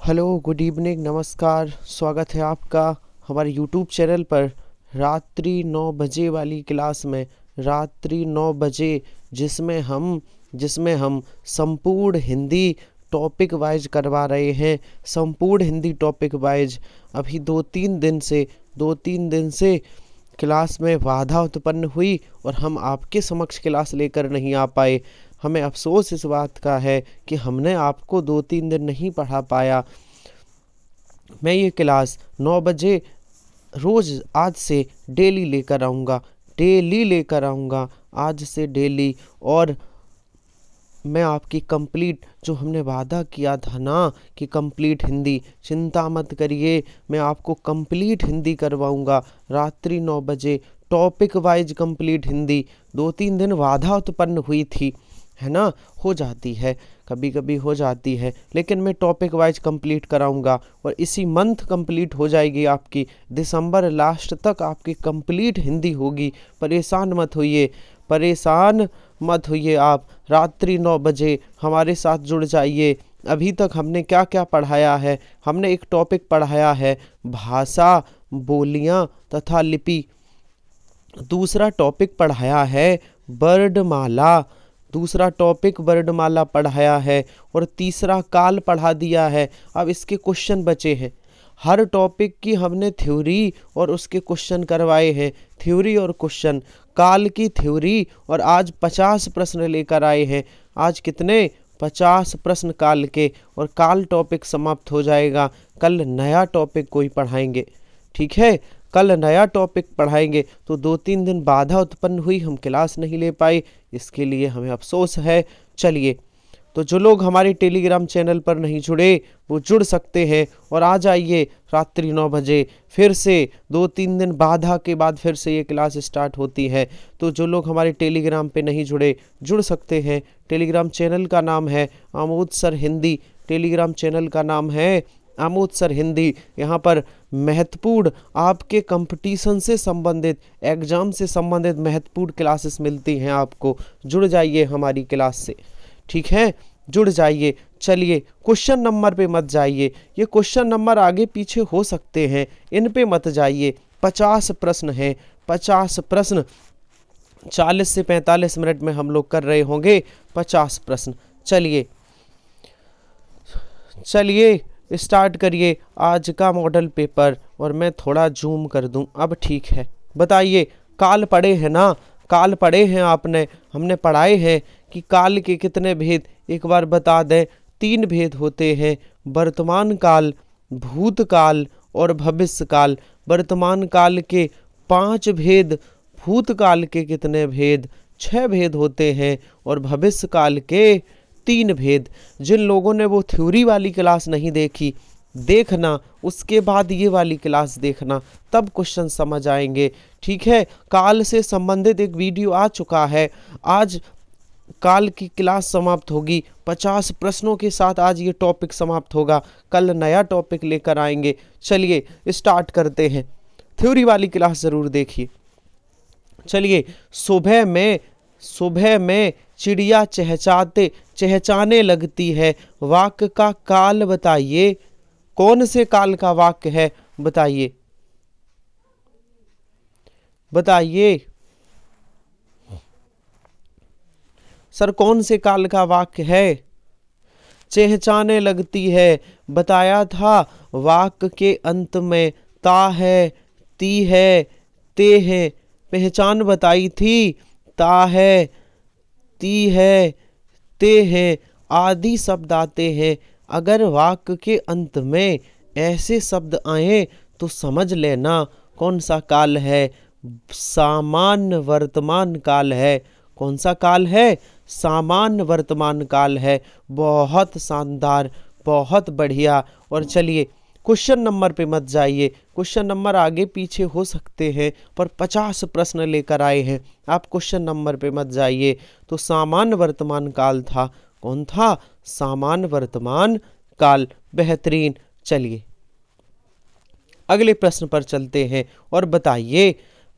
Hello, good evening, नमस्कार। स्वागत है आपका हमारे यूट्यूब चैनल पर रात्रि 9 बजे वाली क्लास में। रात्रि 9 बजे जिसमें हम संपूर्ण हिंदी टॉपिक वाइज करवा रहे हैं। संपूर्ण हिंदी टॉपिक वाइज अभी दो तीन दिन से क्लास में बाधा उत्पन्न हुई और हम आपके समक्ष क्लास लेकर नहीं आ पाए। हमें अफसोस इस बात का है कि हमने आपको 2-3 दिन नहीं पढ़ा पाया। मैं ये क्लास 9 बजे रोज़ आज से डेली लेकर आऊँगा आज से डेली। और मैं आपकी कंप्लीट जो हमने वादा किया था ना कि कंप्लीट हिंदी, चिंता मत करिए, मैं आपको कंप्लीट हिंदी करवाऊँगा रात्रि 9 बजे टॉपिक वाइज कंप्लीट हिंदी। 2-3 दिन बाधा उत्पन्न हुई थी, है ना, हो जाती है, कभी कभी हो जाती है, लेकिन मैं टॉपिक वाइज कंप्लीट कराऊंगा और इसी मंथ कंप्लीट हो जाएगी आपकी। दिसंबर लास्ट तक आपकी कंप्लीट हिंदी होगी। परेशान मत होइए आप। रात्रि 9 बजे हमारे साथ जुड़ जाइए। अभी तक हमने क्या क्या पढ़ाया है? हमने एक टॉपिक पढ़ाया है भाषा, बोलियां तथा लिपि। दूसरा टॉपिक पढ़ाया है वर्णमाला पढ़ाया है और तीसरा काल पढ़ा दिया है। अब इसके क्वेश्चन बचे हैं। हर टॉपिक की हमने थ्योरी और उसके क्वेश्चन करवाए हैं। थ्योरी और क्वेश्चन, काल की थ्योरी, और आज 50 प्रश्न लेकर आए हैं। आज कितने? 50 प्रश्न काल के, और काल टॉपिक समाप्त हो जाएगा। कल नया टॉपिक कोई पढ़ाएंगे, ठीक है? कल नया टॉपिक पढ़ाएंगे। तो 2-3 दिन बाधा उत्पन्न हुई, हम क्लास नहीं ले पाए, इसके लिए हमें अफसोस है। चलिए, तो जो लोग हमारे टेलीग्राम चैनल पर नहीं जुड़े वो जुड़ सकते हैं और आ जाइए रात्रि 9 बजे। फिर से 2-3 दिन बाधा के बाद फिर से ये क्लास स्टार्ट होती है। तो जो लोग हमारे टेलीग्राम पे नहीं जुड़े जुड़ सकते हैं। टेलीग्राम चैनल का नाम है Amod sir Hindi. Telegram channel का नाम है आमोद सर हिंदी। यहाँ पर महत्वपूर्ण आपके कंपटीशन से संबंधित, एग्जाम से संबंधित महत्वपूर्ण क्लासेस मिलती हैं आपको। जुड़ जाइए हमारी क्लास से, ठीक है? जुड़ जाइए। चलिए, क्वेश्चन नंबर पे मत जाइए, ये क्वेश्चन नंबर आगे पीछे हो सकते हैं, इन पे मत जाइए। 50 प्रश्न हैं, 50 प्रश्न 40 से 45 मिनट में हम लोग कर रहे होंगे 50 प्रश्न। चलिए स्टार्ट करिए आज का मॉडल पेपर। और मैं थोड़ा जूम कर दूं, अब ठीक है। बताइए, काल पढ़े हैं ना? काल पढ़े हैं आपने? हमने पढ़ाए हैं कि काल के कितने भेद, एक बार बता दें। 3 भेद होते हैं, वर्तमान काल, भूतकाल और भविष्य काल। वर्तमान काल के 5 भेद, भूतकाल के कितने भेद? 6 भेद होते हैं, और भविष्य काल के 3 भेद। जिन लोगों ने वो थ्योरी वाली क्लास नहीं देखी, देखना, उसके बाद ये वाली क्लास देखना, तब क्वेश्चन समझ आएंगे, ठीक है? काल से संबंधित एक वीडियो आ चुका है। आज काल की क्लास समाप्त होगी 50 प्रश्नों के साथ। आज ये टॉपिक समाप्त होगा, कल नया टॉपिक लेकर आएंगे। चलिए स्टार्ट करते हैं। थ्योरी वाली क्लास ज़रूर देखिए। चलिए, सुबह में चिड़िया चहचहाने लगती है। वाक्य का काल बताइए। कौन से काल का वाक्य है? बताइए सर, कौन से काल का वाक्य है? चहचहाने लगती है, बताया था। वाक्य के अंत में ता है, ती है, ते है, पहचान बताई थी। ता है, ती है, ते है आदि शब्द आते हैं। अगर वाक्य के अंत में ऐसे शब्द आए तो समझ लेना कौन सा काल है। सामान्य वर्तमान काल है। कौन सा काल है? सामान्य वर्तमान काल है। बहुत शानदार, बहुत बढ़िया। और चलिए, क्वेश्चन नंबर पे मत जाइए, क्वेश्चन नंबर आगे पीछे हो सकते हैं, पर 50 प्रश्न लेकर आए हैं, आप क्वेश्चन नंबर पे मत जाइए। तो सामान्य वर्तमान काल था। कौन था? सामान्य वर्तमान काल। बेहतरीन। चलिए अगले प्रश्न पर चलते हैं और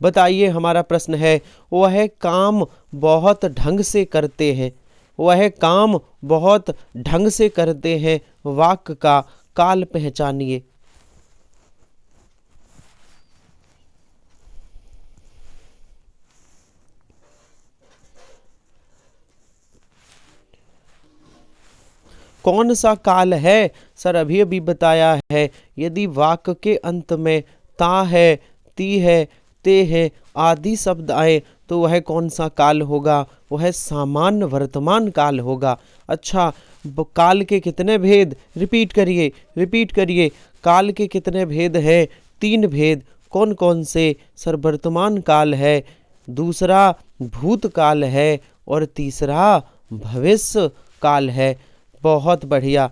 बताइए हमारा प्रश्न है, वह काम बहुत ढंग से करते हैं। वह काम बहुत ढंग से करते हैं। वाक्य का काल पहचानिए। कौन सा काल है? सर अभी अभी बताया है, यदि वाक्य के अंत में ता है, ती है, ते है आदि शब्द आए तो वह कौन सा काल होगा? वह सामान्य वर्तमान काल होगा। अच्छा, काल के कितने भेद? रिपीट करिए, रिपीट करिए। काल के कितने भेद हैं? 3 भेद। कौन कौन से? सर वर्तमान काल है, दूसरा भूतकाल है और तीसरा भविष्य काल है। बहुत बढ़िया,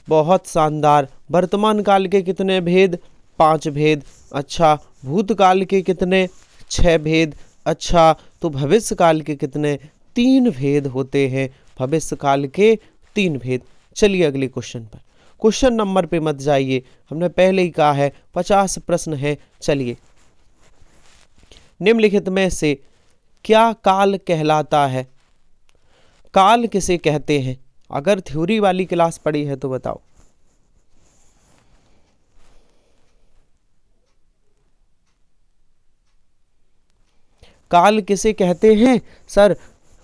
बहुत शानदार। वर्तमान काल के कितने भेद? 5 भेद। अच्छा, भूतकाल के कितने? 6 भेद। अच्छा, तो भविष्य काल के कितने? 3 भेद होते हैं। भविष्य काल के 3 भेद। चलिए अगले क्वेश्चन पर। क्वेश्चन नंबर पे मत जाइए, हमने पहले ही कहा है 50 प्रश्न है। चलिए, निम्नलिखित में से क्या काल कहलाता है? काल किसे कहते हैं? अगर थ्योरी वाली क्लास पढ़ी है तो बताओ। काल किसे कहते हैं? सर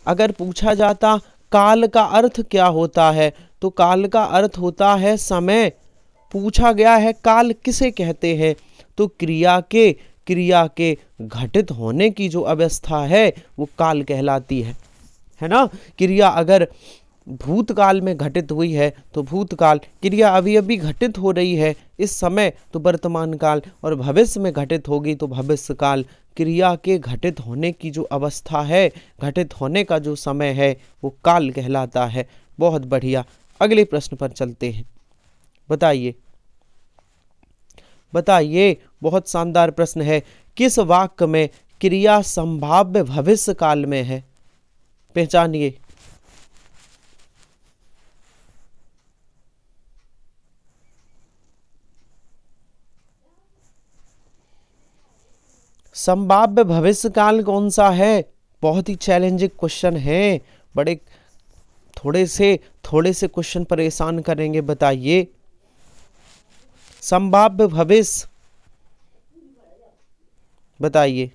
अगर पूछा जाता काल का अर्थ क्या होता है, तो काल का अर्थ होता है समय। पूछा गया है काल किसे कहते हैं, तो क्रिया के घटित होने की जो अवस्था है वो काल कहलाती है ना। क्रिया अगर भूतकाल में घटित हुई है तो भूतकाल, क्रिया अभी अभी घटित हो रही है इस समय तो वर्तमान काल, और भविष्य में घटित होगी तो भविष्य काल। क्रिया के घटित होने की जो अवस्था है, घटित होने का जो समय है वो काल कहलाता है। बहुत बढ़िया, अगले प्रश्न पर चलते हैं। बताइए, बताइए, बहुत शानदार प्रश्न है। किस वाक्य में क्रिया संभाव्य भविष्य काल में है? पहचानिए। संभाव्य भविष्य काल कौन सा है? बहुत ही चैलेंजिंग क्वेश्चन है, बड़े थोड़े से क्वेश्चन परेशान करेंगे। बताइए, संभाव्य भविष्य बताइए।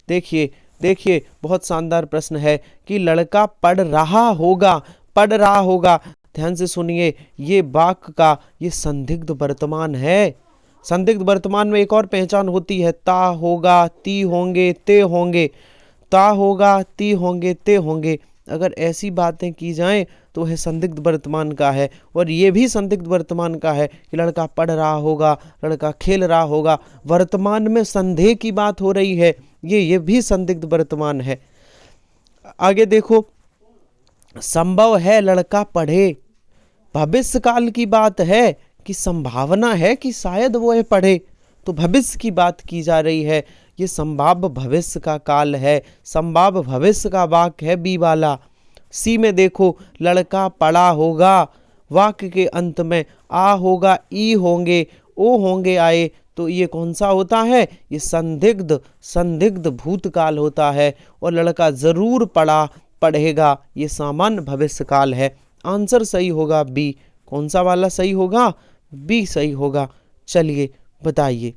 देखिए, देखिए, बहुत शानदार प्रश्न है कि लड़का पढ़ रहा होगा, पढ़ रहा होगा। ध्यान से सुनिए, ये वाक्य का ये संदिग्ध वर्तमान है। संदिग्ध वर्तमान में एक और पहचान होती है, ता होगा, ती होंगे, ते होंगे। ता होगा, ती होंगे, ते होंगे। अगर ऐसी बातें की जाएं तो वह संदिग्ध वर्तमान का है। और ये भी संदिग्ध वर्तमान का है कि लड़का पढ़ रहा होगा, लड़का खेल रहा होगा। वर्तमान में संदेह की बात हो रही है, ये भी संदिग्ध वर्तमान है। आगे देखो, संभव है लड़का पढ़े। भविष्य काल की बात है कि संभावना है कि शायद वो पढ़े, तो भविष्य की बात की जा रही है। ये संभाव्य भविष्य का काल है, संभाव्य भविष्य का वाक्य है बी वाला। सी में देखो, लड़का पढ़ा होगा, वाक्य के अंत में आ होगा, ई होंगे, ओ होंगे आए, तो ये कौन सा होता है? ये संदिग्ध भूतकाल होता है। और लड़का जरूर पढ़ेगा, ये सामान्य भविष्य काल है। आंसर सही होगा बी। कौन सा वाला सही होगा? बी सही होगा। चलिए बताइए,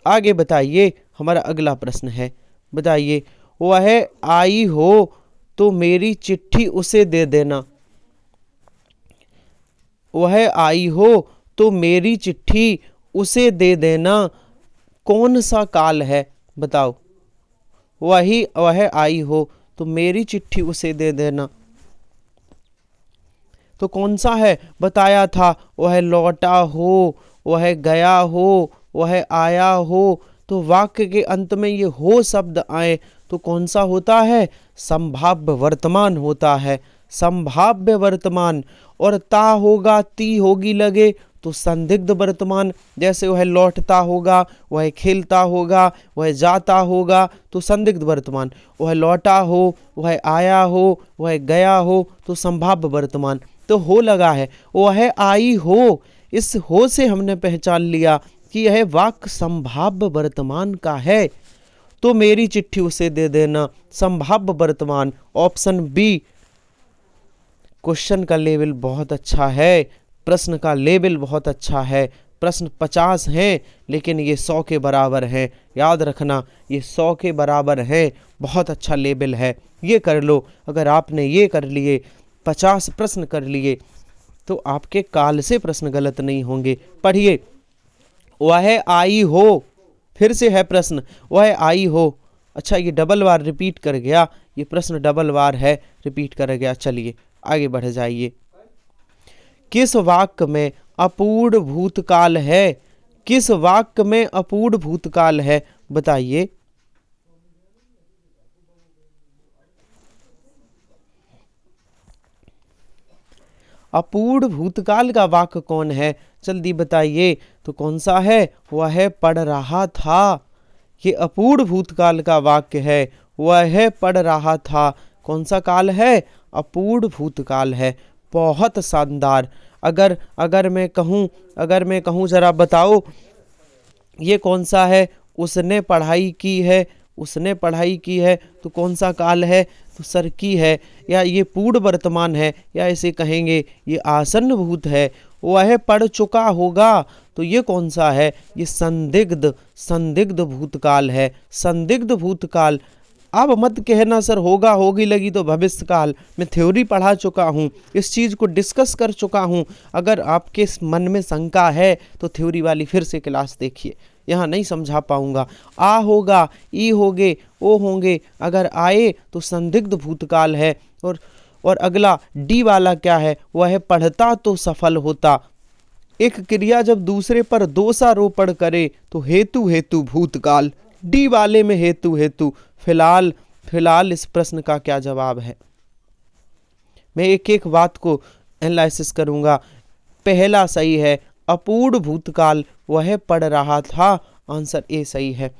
आगे बताइए। हमारा अगला प्रश्न है, बताइए, वह आई हो तो मेरी चिट्ठी उसे दे देना। वह आई हो तो मेरी चिट्ठी उसे दे देना, कौन सा काल है? बताओ। वह आई हो तो मेरी चिट्ठी उसे दे देना, तो कौन सा है? बताया था, वह लौटा हो, वह गया हो, वह आया हो। तो वाक्य के अंत में ये हो शब्द आए तो कौन सा होता है? संभाव्य वर्तमान होता है, संभाव्य वर्तमान। और ता होगा, ती होगी लगे तो संदिग्ध वर्तमान। जैसे वह लौटता होगा, वह खेलता होगा, वह जाता होगा, तो संदिग्ध वर्तमान। वह लौटा हो, वह आया हो, वह गया हो, तो संभाव्य वर्तमान। तो हो लगा है, वह आई हो, इस हो से हमने पहचान लिया कि यह वाक्य संभाव्य वर्तमान का है तो मेरी चिट्ठी उसे दे देना। संभाव्य वर्तमान ऑप्शन बी। क्वेश्चन का लेवल बहुत अच्छा है, प्रश्न का लेवल बहुत अच्छा है। प्रश्न 50 हैं लेकिन ये 100 के बराबर हैं। याद रखना, ये 100 के बराबर है। बहुत अच्छा लेवल है, ये कर लो। अगर आपने ये कर लिए, 50 प्रश्न कर लिए, तो आपके काल से प्रश्न गलत नहीं होंगे। पढ़िए, वह आई हो, फिर से है प्रश्न, वह आई हो। अच्छा, ये डबल बार रिपीट कर गया, ये प्रश्न डबल बार है, रिपीट कर गया। चलिए आगे बढ़ जाइए। किस वाक्य में अपूर्ण भूतकाल है? किस वाक्य में अपूर्ण भूतकाल है? बताइए। अपूर्ण भूतकाल का वाक्य कौन है? जल्दी बताइए। तो कौन सा है? वह पढ़ रहा था। ये अपूर्ण भूतकाल का वाक्य है। वह पढ़ रहा था। कौन सा काल है? अपूर्ण भूतकाल है। बहुत शानदार। अगर मैं कहूँ जरा बताओ, ये कौन सा है? उसने पढ़ाई की है। उसने पढ़ाई की है तो कौन सा काल है? तो सर की है, या ये पूर्ण वर्तमान है, या इसे कहेंगे ये आसन्न भूत है। वह पढ़ चुका होगा तो ये कौन सा है? ये संदिग्ध भूतकाल है। संदिग्ध भूतकाल। अब मत कहना सर होगा होगी लगी तो भविष्य काल। मैं थ्योरी पढ़ा चुका हूँ, इस चीज़ को डिस्कस कर चुका हूँ। अगर आपके मन में शंका है तो थ्योरी वाली फिर से क्लास देखिए, यहाँ नहीं समझा पाऊंगा। आ होगा, ई होगे, ओ होंगे। अगर आए तो संदिग्ध भूतकाल है। और अगला डी वाला क्या है? वह पढ़ता तो सफल होता। एक क्रिया जब दूसरे पर दोषारोपण करे तो हेतु भूतकाल। डी वाले में हेतु। फिलहाल इस प्रश्न का क्या जवाब है? मैं एक एक बात को एनालिसिस करूंगा। पहला सही है, अपूर्ण भूतकाल, वह पढ़ रहा था। आंसर ए सही है।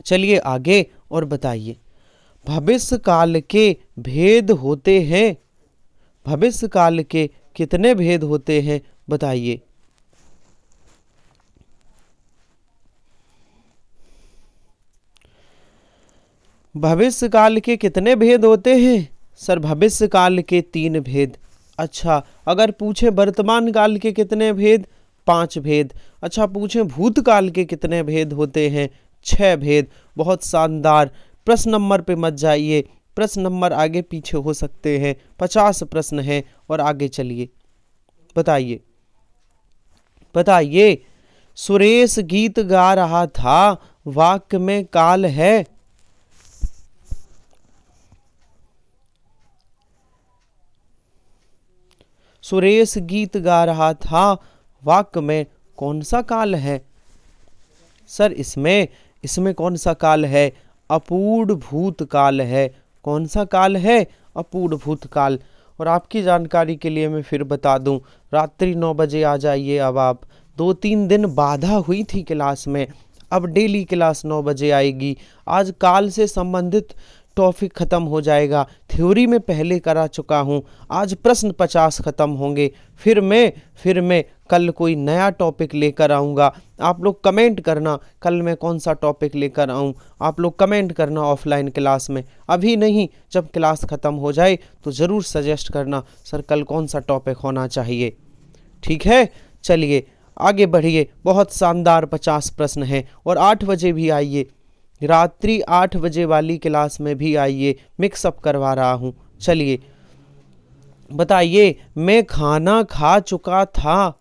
चलिए आगे और बताइए। भविष्य काल के भेद होते हैं। भविष्य काल के कितने भेद होते हैं? बताइए। भविष्य काल के कितने भेद होते हैं? सर भविष्य काल के 3 भेद। अच्छा, अगर पूछे वर्तमान काल के कितने भेद? 5 भेद। अच्छा, पूछे भूतकाल के कितने भेद होते हैं? 6 भेद। बहुत शानदार। प्रश्न नंबर पे मत जाइए, प्रश्न नंबर आगे पीछे हो सकते हैं। 50 प्रश्न हैं और आगे चलिए। बताइए। सुरेश गीत गा रहा था, वाक्य में काल है। सुरेश गीत गा रहा था, वाक्य में कौन सा काल है? सर इसमें कौन सा काल है? अपूर्ण भूतकाल है। कौन सा काल है? अपूर्ण भूतकाल। और आपकी जानकारी के लिए मैं फिर बता दूं, रात्रि 9 बजे आ जाइए। अब आप 2-3 दिन बाधा हुई थी क्लास में, अब डेली क्लास 9 बजे आएगी। आज काल से संबंधित टॉपिक खत्म हो जाएगा। थ्योरी में पहले करा चुका हूँ। आज प्रश्न 50 खत्म होंगे। फिर मैं कल कोई नया टॉपिक लेकर आऊँगा। आप लोग कमेंट करना कल मैं कौन सा टॉपिक लेकर आऊँ। आप लोग कमेंट करना ऑफलाइन क्लास में, अभी नहीं, जब क्लास ख़त्म हो जाए तो ज़रूर सजेस्ट करना सर कल कौन सा टॉपिक होना चाहिए। ठीक है, चलिए आगे बढ़िए। बहुत शानदार 50 प्रश्न हैं। और 8 बजे भी आइए, रात्रि 8 बजे वाली क्लास में भी आइए, मिक्सअप करवा रहा हूँ। चलिए बताइए। मैं खाना खा चुका था।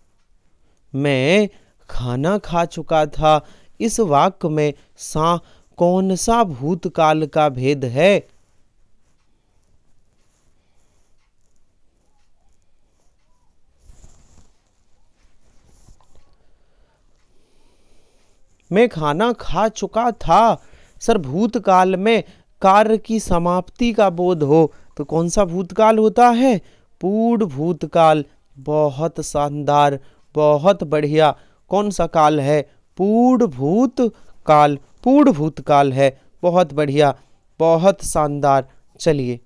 मैं खाना खा चुका था। इस वाक्य में कौन सा भूतकाल का भेद है? मैं खाना खा चुका था। सर भूतकाल में कार्य की समाप्ति का बोध हो तो कौन सा भूतकाल होता है? पूर्ण भूतकाल। बहुत शानदार, बहुत बढ़िया। कौन सा काल है? पूर्ण भूतकाल है। बहुत बढ़िया, बहुत शानदार। चलिए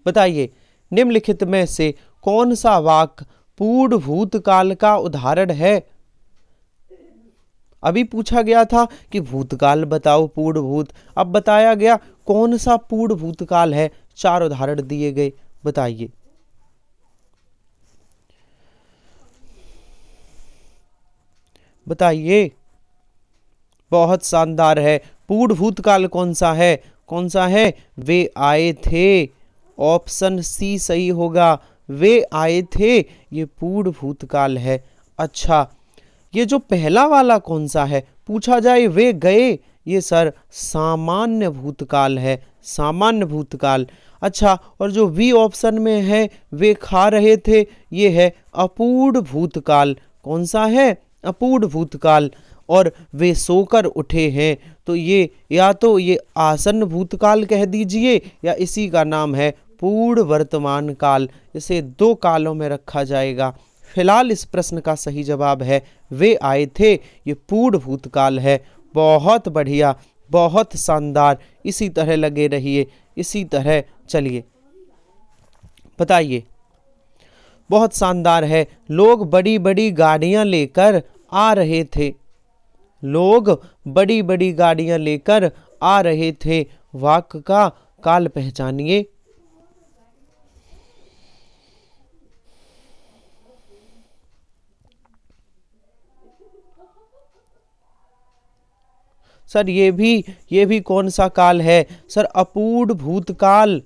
बताइए। निम्नलिखित में से कौन सा वाक्य पूर्ण भूतकाल का उदाहरण है? अभी पूछा गया था कि भूतकाल बताओ पूर्ण भूत, अब बताया गया कौन सा पूर्ण भूतकाल है। 4 उदाहरण दिए गए, बताइए। बताइए। बहुत शानदार है। पूर्ण भूतकाल कौन सा है? कौन सा है? वे आए थे। ऑप्शन सी सही होगा, वे आए थे, ये पूर्ण भूतकाल है। अच्छा, ये जो पहला वाला कौन सा है? पूछा जाए वे गए, ये सर सामान्य भूतकाल है, सामान्य भूतकाल। अच्छा, और जो वी ऑप्शन में है वे खा रहे थे, ये है अपूर्ण भूतकाल। कौन सा है? अपूर्ण भूतकाल। और वे सोकर उठे हैं, तो ये या तो ये आसन्न भूतकाल कह दीजिए या इसी का नाम है पूर्ण वर्तमान काल। इसे 2 कालों में रखा जाएगा। फिलहाल इस प्रश्न का सही जवाब है वे आए थे, ये पूर्ण भूतकाल है। बहुत बढ़िया, बहुत शानदार। इसी तरह लगे रहिए, इसी तरह चलिए। बताइए। बहुत शानदार है। लोग बड़ी बड़ी गाड़ियां लेकर आ रहे थे। लोग बड़ी बड़ी गाड़ियां लेकर आ रहे थे, वाक्य का काल पहचानिए। सर ये भी कौन सा काल है? सर अपूर्ण भूतकाल।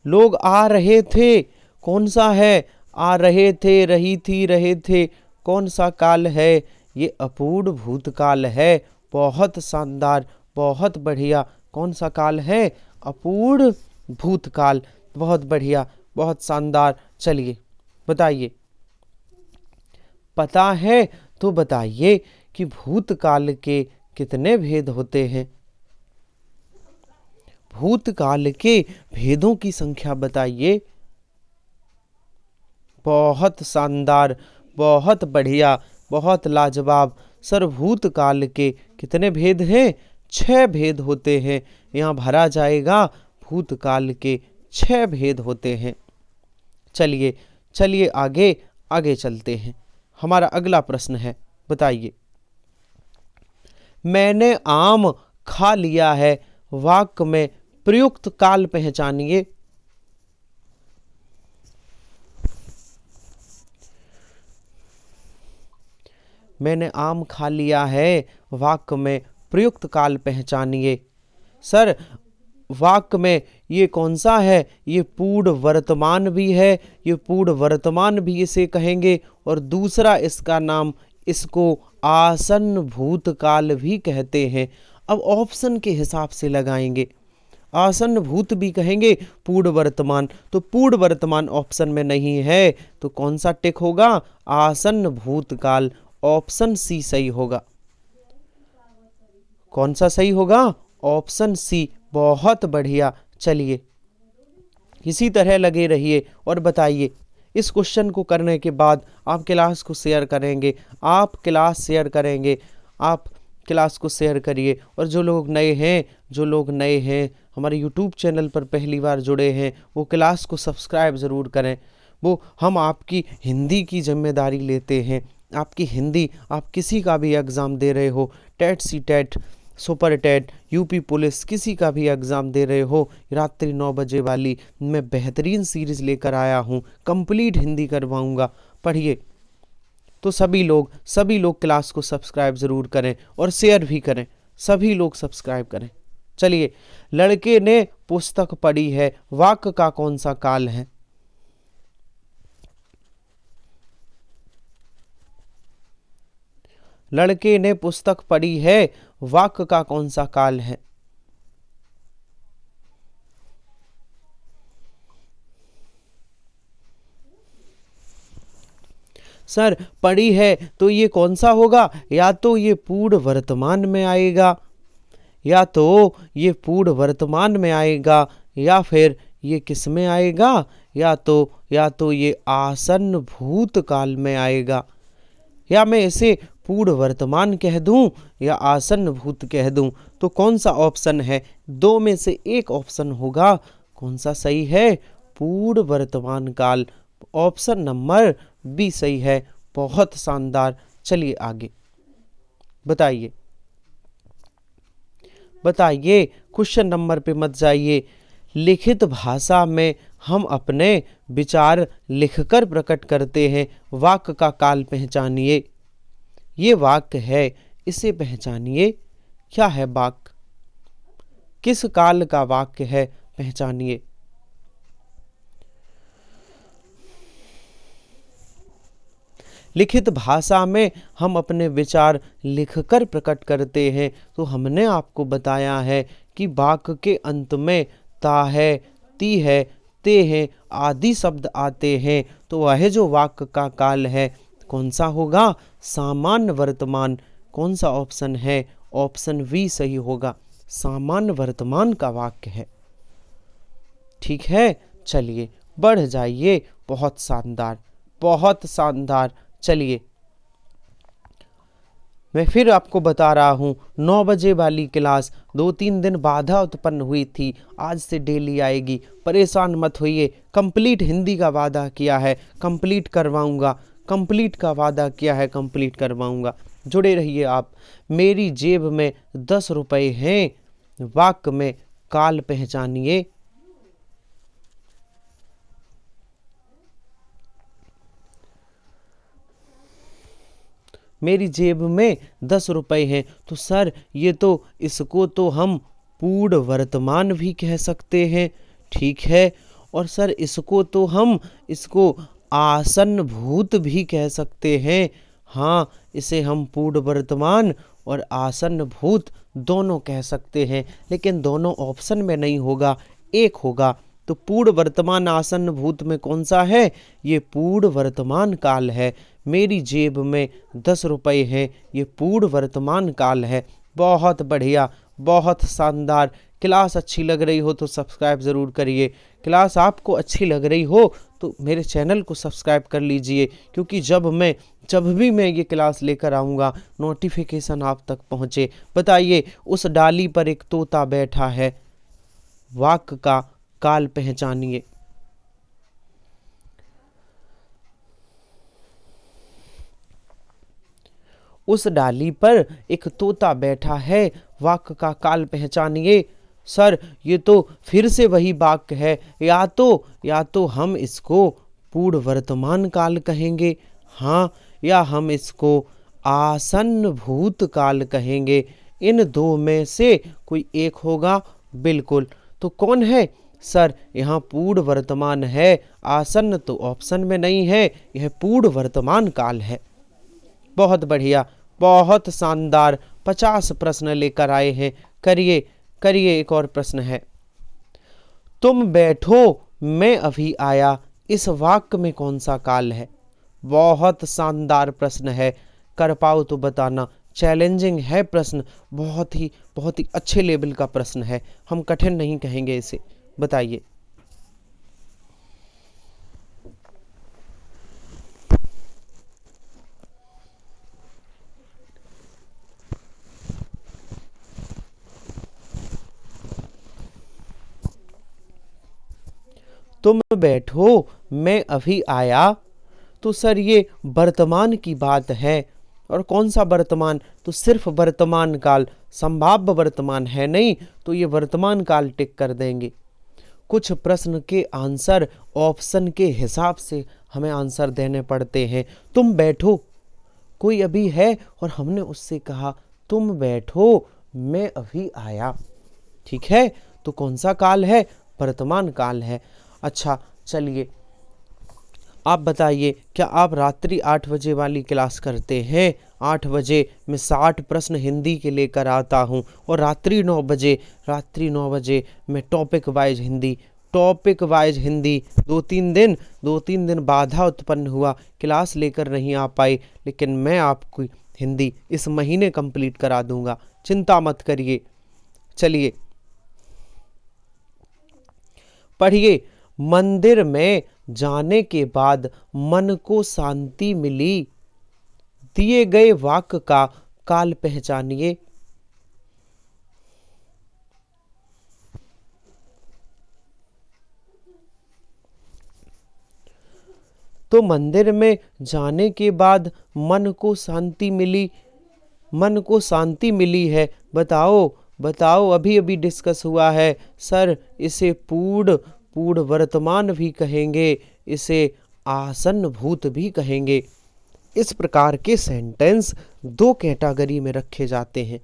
लोग आ रहे थे, कौन सा है? आ रहे थे, रही थी, रहे थे, कौन सा काल है? ये अपूर्ण भूतकाल है। बहुत शानदार, बहुत बढ़िया। कौन सा काल है? अपूर्ण भूतकाल। बहुत बढ़िया, बहुत शानदार। चलिए बताइए। पता है तो बताइए कि भूतकाल के कितने भेद होते हैं? भूतकाल के भेदों की संख्या बताइए। बहुत शानदार, बहुत बढ़िया, बहुत लाजवाब। सर भूतकाल के कितने भेद हैं? 6 भेद होते हैं। यहाँ भरा जाएगा, भूतकाल के 6 भेद होते हैं। चलिए चलिए आगे आगे चलते हैं। हमारा अगला प्रश्न है, बताइए। मैंने आम खा लिया है, वाक्य में प्रयुक्त काल पहचानिए। मैंने आम खा लिया है, वाक्य में प्रयुक्त काल पहचानिए। सर वाक्य में ये कौन सा है? ये पूर्ण वर्तमान भी है, ये पूर्ण वर्तमान भी इसे कहेंगे, और दूसरा इसका नाम, इसको आसन्न भूतकाल भी कहते हैं। अब ऑप्शन के हिसाब से लगाएंगे। आसन्न भूत भी कहेंगे, पूर्ण वर्तमान, तो पूर्ण वर्तमान ऑप्शन में नहीं है, तो कौन सा टिक होगा? आसन्न भूतकाल। ऑप्शन सी सही होगा। कौन सा सही होगा? Option C. बहुत बढ़िया। चलिए इसी तरह लगे रहिए और बताइए। इस क्वेश्चन को करने के बाद आप क्लास को शेयर करेंगे, आप क्लास शेयर करेंगे, आप क्लास को शेयर करिए। और जो लोग नए हैं हमारे यूट्यूब चैनल पर पहली बार जुड़े हैं, वो क्लास को सब्सक्राइब ज़रूर करें। वो हम आपकी हिंदी की जिम्मेदारी लेते हैं। आपकी हिंदी, आप किसी का भी एग्ज़ाम दे रहे हो, TET C TET, super TET, UP police, किसी का भी एग्ज़ाम दे रहे हो, रात्रि 9 बजे वाली मैं बेहतरीन सीरीज़ लेकर आया हूँ, कंप्लीट हिंदी करवाऊँगा। पढ़िए। तो सभी लोग क्लास को सब्सक्राइब ज़रूर करें और शेयर भी करें। सभी लोग सब्सक्राइब करें। चलिए। लड़के ने पुस्तक पढ़ी है, वाक्य का कौन सा काल है? लड़के ने पुस्तक पढ़ी है, वाक्य का कौन सा काल है? सर पढ़ी है तो ये कौन सा होगा? या तो ये पूर्ण वर्तमान में आएगा, या तो ये पूर्ण वर्तमान में आएगा, या फिर ये किस में आएगा? या तो ये आसन्न भूतकाल में आएगा। या मैं इसे पूर्ण वर्तमान कह दूं या आसन्न भूत कह दूं, तो कौन सा ऑप्शन है? 2 में से एक ऑप्शन होगा। कौन सा सही है? पूर्ण वर्तमान काल। ऑप्शन नंबर बी सही है। बहुत शानदार। चलिए आगे। बताइए बताइए, क्वेश्चन नंबर पे मत जाइए। लिखित भाषा में हम अपने विचार लिखकर प्रकट करते हैं। वाक्य का काल पहचानिए। ये वाक्य है, इसे पहचानिए। क्या है वाक्य? किस काल का वाक्य है? पहचानिए। लिखित भाषा में हम अपने विचार लिखकर प्रकट करते हैं। तो हमने आपको बताया है कि वाक्य के अंत में ता है, ती है, ते हैं आदि शब्द आते हैं। तो वह जो वाक्य का काल है कौन सा होगा? सामान्य वर्तमान। कौन सा ऑप्शन है? ऑप्शन बी सही होगा, सामान्य वर्तमान का वाक्य है। ठीक है, चलिए बढ़ जाइए। बहुत शानदार, बहुत शानदार। चलिए मैं फिर आपको बता रहा हूँ, 9 बजे वाली क्लास 2-3 दिन बाधा उत्पन्न हुई थी, आज से डेली आएगी। परेशान मत होइए। कंप्लीट हिंदी का वादा किया है, कंप्लीट करवाऊंगा। कंप्लीट का वादा किया है, कंप्लीट करवाऊंगा। जुड़े रहिए आप। मेरी जेब में 10 रुपए हैं। वाक्य में काल पहचानिए। मेरी जेब में 10 रुपए हैं। तो सर ये तो, इसको तो हम पूर्ण वर्तमान भी कह सकते हैं। ठीक है। और सर इसको तो हम, इसको आसन्न भूत भी कह सकते हैं। हाँ, इसे हम पूर्ण वर्तमान और आसन्न भूत दोनों कह सकते हैं, लेकिन दोनों ऑप्शन में नहीं होगा, एक होगा। तो पूर्ण वर्तमान आसन्न भूत में कौन सा है? ये पूर्ण वर्तमान काल है। मेरी जेब में 10 रुपए हैं, ये पूर्ण वर्तमान काल है। बहुत बढ़िया, बहुत शानदार। क्लास अच्छी लग रही हो तो सब्सक्राइब ज़रूर करिए। क्लास आपको अच्छी लग रही हो तो मेरे चैनल को सब्सक्राइब कर लीजिए, क्योंकि जब भी मैं ये क्लास लेकर आऊँगा नोटिफिकेशन आप तक पहुँचे। बताइए, उस डाली पर एक तोता बैठा है। वाक्य का काल पहचानिए। उस डाली पर एक तोता बैठा है। वाक्य का काल पहचानिए। सर ये तो फिर से वही वाक्य है। या तो हम इसको पूर्ण वर्तमान काल कहेंगे, हाँ, या हम इसको आसन्न भूतकाल कहेंगे। इन दो में से कोई एक होगा। बिल्कुल। तो कौन है? सर यहाँ पूर्ण वर्तमान है, आसन्न तो ऑप्शन में नहीं है, यह पूर्ण वर्तमान काल है। बहुत बढ़िया, बहुत शानदार। 50 प्रश्न लेकर आए हैं। करिए करिए, एक और प्रश्न है। तुम बैठो मैं अभी आया, इस वाक्य में कौन सा काल है? बहुत शानदार प्रश्न है। कर पाओ तो बताना। चैलेंजिंग है प्रश्न, बहुत ही अच्छे लेवल का प्रश्न है। हम कठिन नहीं कहेंगे इसे। बताइए। तुम बैठो मैं अभी आया। तो सर ये वर्तमान की बात है। और कौन सा वर्तमान? तो सिर्फ वर्तमान काल, संभाव्य वर्तमान है नहीं, तो ये वर्तमान काल टिक कर देंगे। कुछ प्रश्न के आंसर ऑप्शन के हिसाब से हमें आंसर देने पड़ते हैं। तुम बैठो, कोई अभी है और हमने उससे कहा तुम बैठो मैं अभी आया। ठीक है, तो कौन सा काल है? वर्तमान काल है। अच्छा चलिए, आप बताइए, क्या आप रात्रि 8 बजे वाली क्लास करते हैं? 8 बजे मैं 60 प्रश्न हिंदी के लेकर आता हूँ, और रात्रि 9 बजे मैं टॉपिक वाइज हिंदी 2-3 दिन बाधा उत्पन्न हुआ, क्लास लेकर नहीं आ पाई, लेकिन मैं आपको हिंदी इस महीने कंप्लीट करा दूंगा। चिंता मत करिए। चलिए पढ़िए। मंदिर में जाने के बाद मन को शांति मिली। दिए गए वाक्य का काल पहचानिए। तो मंदिर में जाने के बाद मन को शांति मिली। मन को शांति मिली है। बताओ बताओ, अभी अभी डिस्कस हुआ है। सर इसे पूर्ण वर्तमान भी कहेंगे, इसे आसन्न भूत भी कहेंगे। इस प्रकार के सेंटेंस दो कैटेगरी में रखे जाते हैं।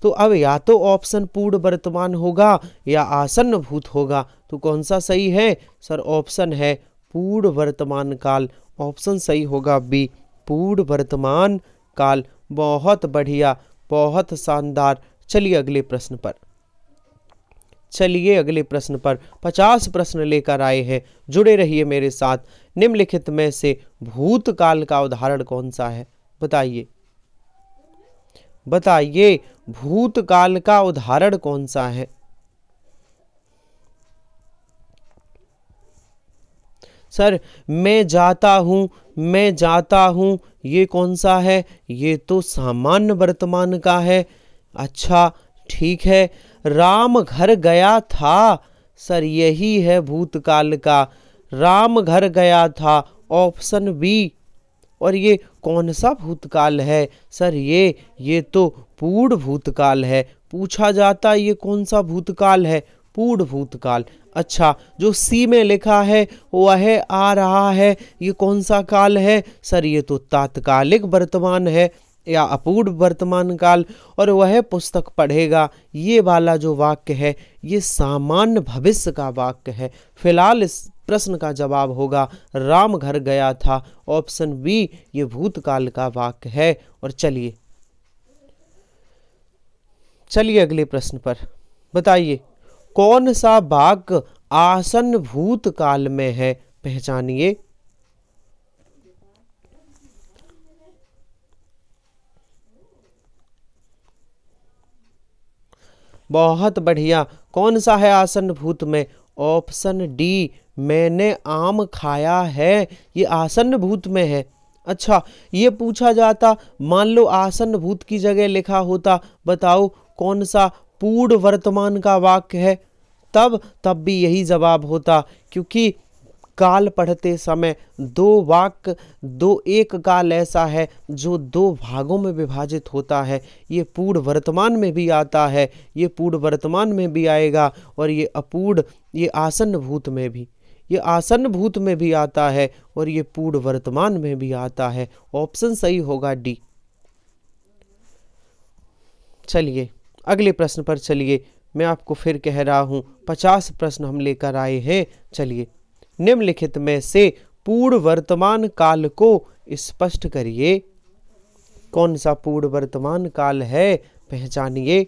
तो अब या तो ऑप्शन पूर्ण वर्तमान होगा या आसन्न भूत होगा, तो कौन सा सही है? सर ऑप्शन है पूर्ण वर्तमान काल। ऑप्शन सही होगा बी, पूर्ण वर्तमान काल। बहुत बढ़िया, बहुत शानदार। चलिए अगले प्रश्न पर। 50 प्रश्न लेकर आए हैं, जुड़े रहिए मेरे साथ। निम्नलिखित में से भूतकाल का उदाहरण कौन सा है? बताइए बताइए, भूतकाल का उदाहरण कौन सा है? सर मैं जाता हूं, ये कौन सा है? ये तो सामान्य वर्तमान का है। अच्छा ठीक है। राम घर गया था, सर यही है भूतकाल का। राम घर गया था, ऑप्शन बी। और ये कौन सा भूतकाल है? सर ये तो पूर्ण भूतकाल है। पूछा जाता ये कौन सा भूतकाल है? पूर्ण भूतकाल। अच्छा, जो सी में लिखा है वह आ रहा है, ये कौन सा काल है? सर ये तो तात्कालिक वर्तमान है या अपूर्ण वर्तमान काल। और वह पुस्तक पढ़ेगा, ये वाला जो वाक्य है ये सामान्य भविष्य का वाक्य है। फिलहाल इस प्रश्न का जवाब होगा राम घर गया था, ऑप्शन बी, ये भूतकाल का वाक्य है। और चलिए अगले प्रश्न पर। बताइए कौन सा वाक्य आसन्न भूतकाल में है? पहचानिए। बहुत बढ़िया। कौन सा है आसन्न भूत में? ऑप्शन डी, मैंने आम खाया है, ये आसन्न भूत में है। अच्छा, ये पूछा जाता मान लो आसन्न भूत की जगह लिखा होता, बताओ कौन सा पूर्ण वर्तमान का वाक्य है? तब भी यही जवाब होता, क्योंकि काल पढ़ते समय एक काल ऐसा है जो दो भागों में विभाजित होता है। ये पूर्ण वर्तमान में भी आता है, ये पूर्ण वर्तमान में भी आएगा, और ये आसन्न भूत में भी आता है, और ये पूर्ण वर्तमान में भी आता है। ऑप्शन सही होगा डी। चलिए अगले प्रश्न पर चलिए। मैं आपको फिर कह रहा हूं 50 प्रश्न हम लेकर आए हैं। चलिए, निम्नलिखित में से पूर्ण वर्तमान काल को स्पष्ट करिए। कौन सा पूर्ण वर्तमान काल है? पहचानिए।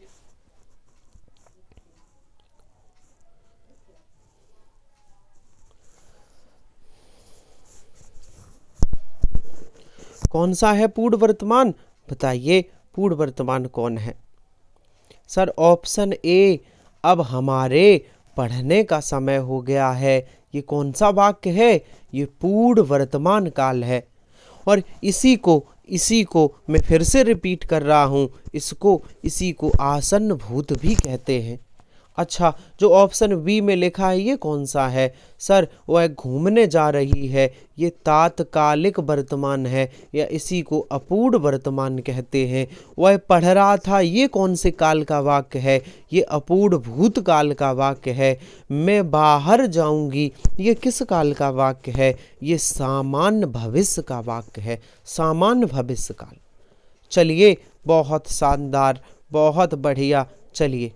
कौन सा है पूर्ण वर्तमान? बताइए पूर्ण वर्तमान कौन है? सर ऑप्शन ए, अब हमारे पढ़ने का समय हो गया है। ये कौन सा वाक्य है? ये पूर्ण वर्तमान काल है। और इसी को मैं फिर से रिपीट कर रहा हूँ, इसी को आसन्न भूत भी कहते हैं। अच्छा, जो ऑप्शन बी में लिखा है ये कौन सा है? सर वह घूमने जा रही है, ये तात्कालिक वर्तमान है, या इसी को अपूर्ण वर्तमान कहते हैं। वह पढ़ रहा था, ये कौन से काल का वाक्य है? ये अपूर्ण भूतकाल का वाक्य है। मैं बाहर जाऊंगी, ये किस काल का वाक्य है? ये सामान्य भविष्य का वाक्य है, सामान्य भविष्य काल। चलिए बहुत शानदार, बहुत बढ़िया। चलिए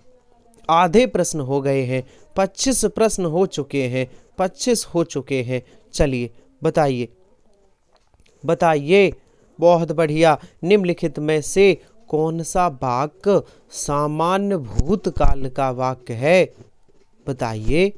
आधे प्रश्न हो गए हैं, 25 प्रश्न हो चुके हैं, 25 हो चुके हैं। चलिए बताइए। बहुत बढ़िया। निम्नलिखित में से कौन सा वाक्य सामान्य भूतकाल का वाक्य है? बताइए।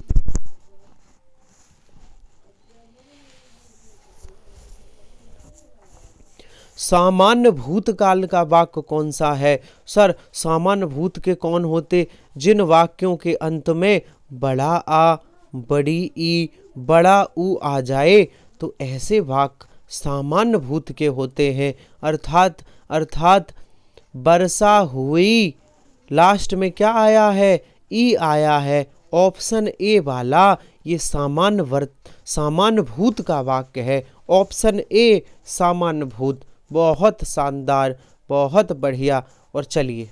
सामान्य भूतकाल का वाक्य कौन सा है? सर सामान्य भूत के कौन होते? जिन वाक्यों के अंत में बड़ा आ, बड़ी ई, बड़ा ऊ आ जाए, तो ऐसे वाक्य सामान्य भूत के होते हैं। अर्थात वर्षा हुई, लास्ट में क्या आया है? ई आया है। ऑप्शन ए वाला ये सामान्य भूत का वाक्य है। ऑप्शन ए सामान्य भूत। बहुत शानदार, बहुत बढ़िया। और चलिए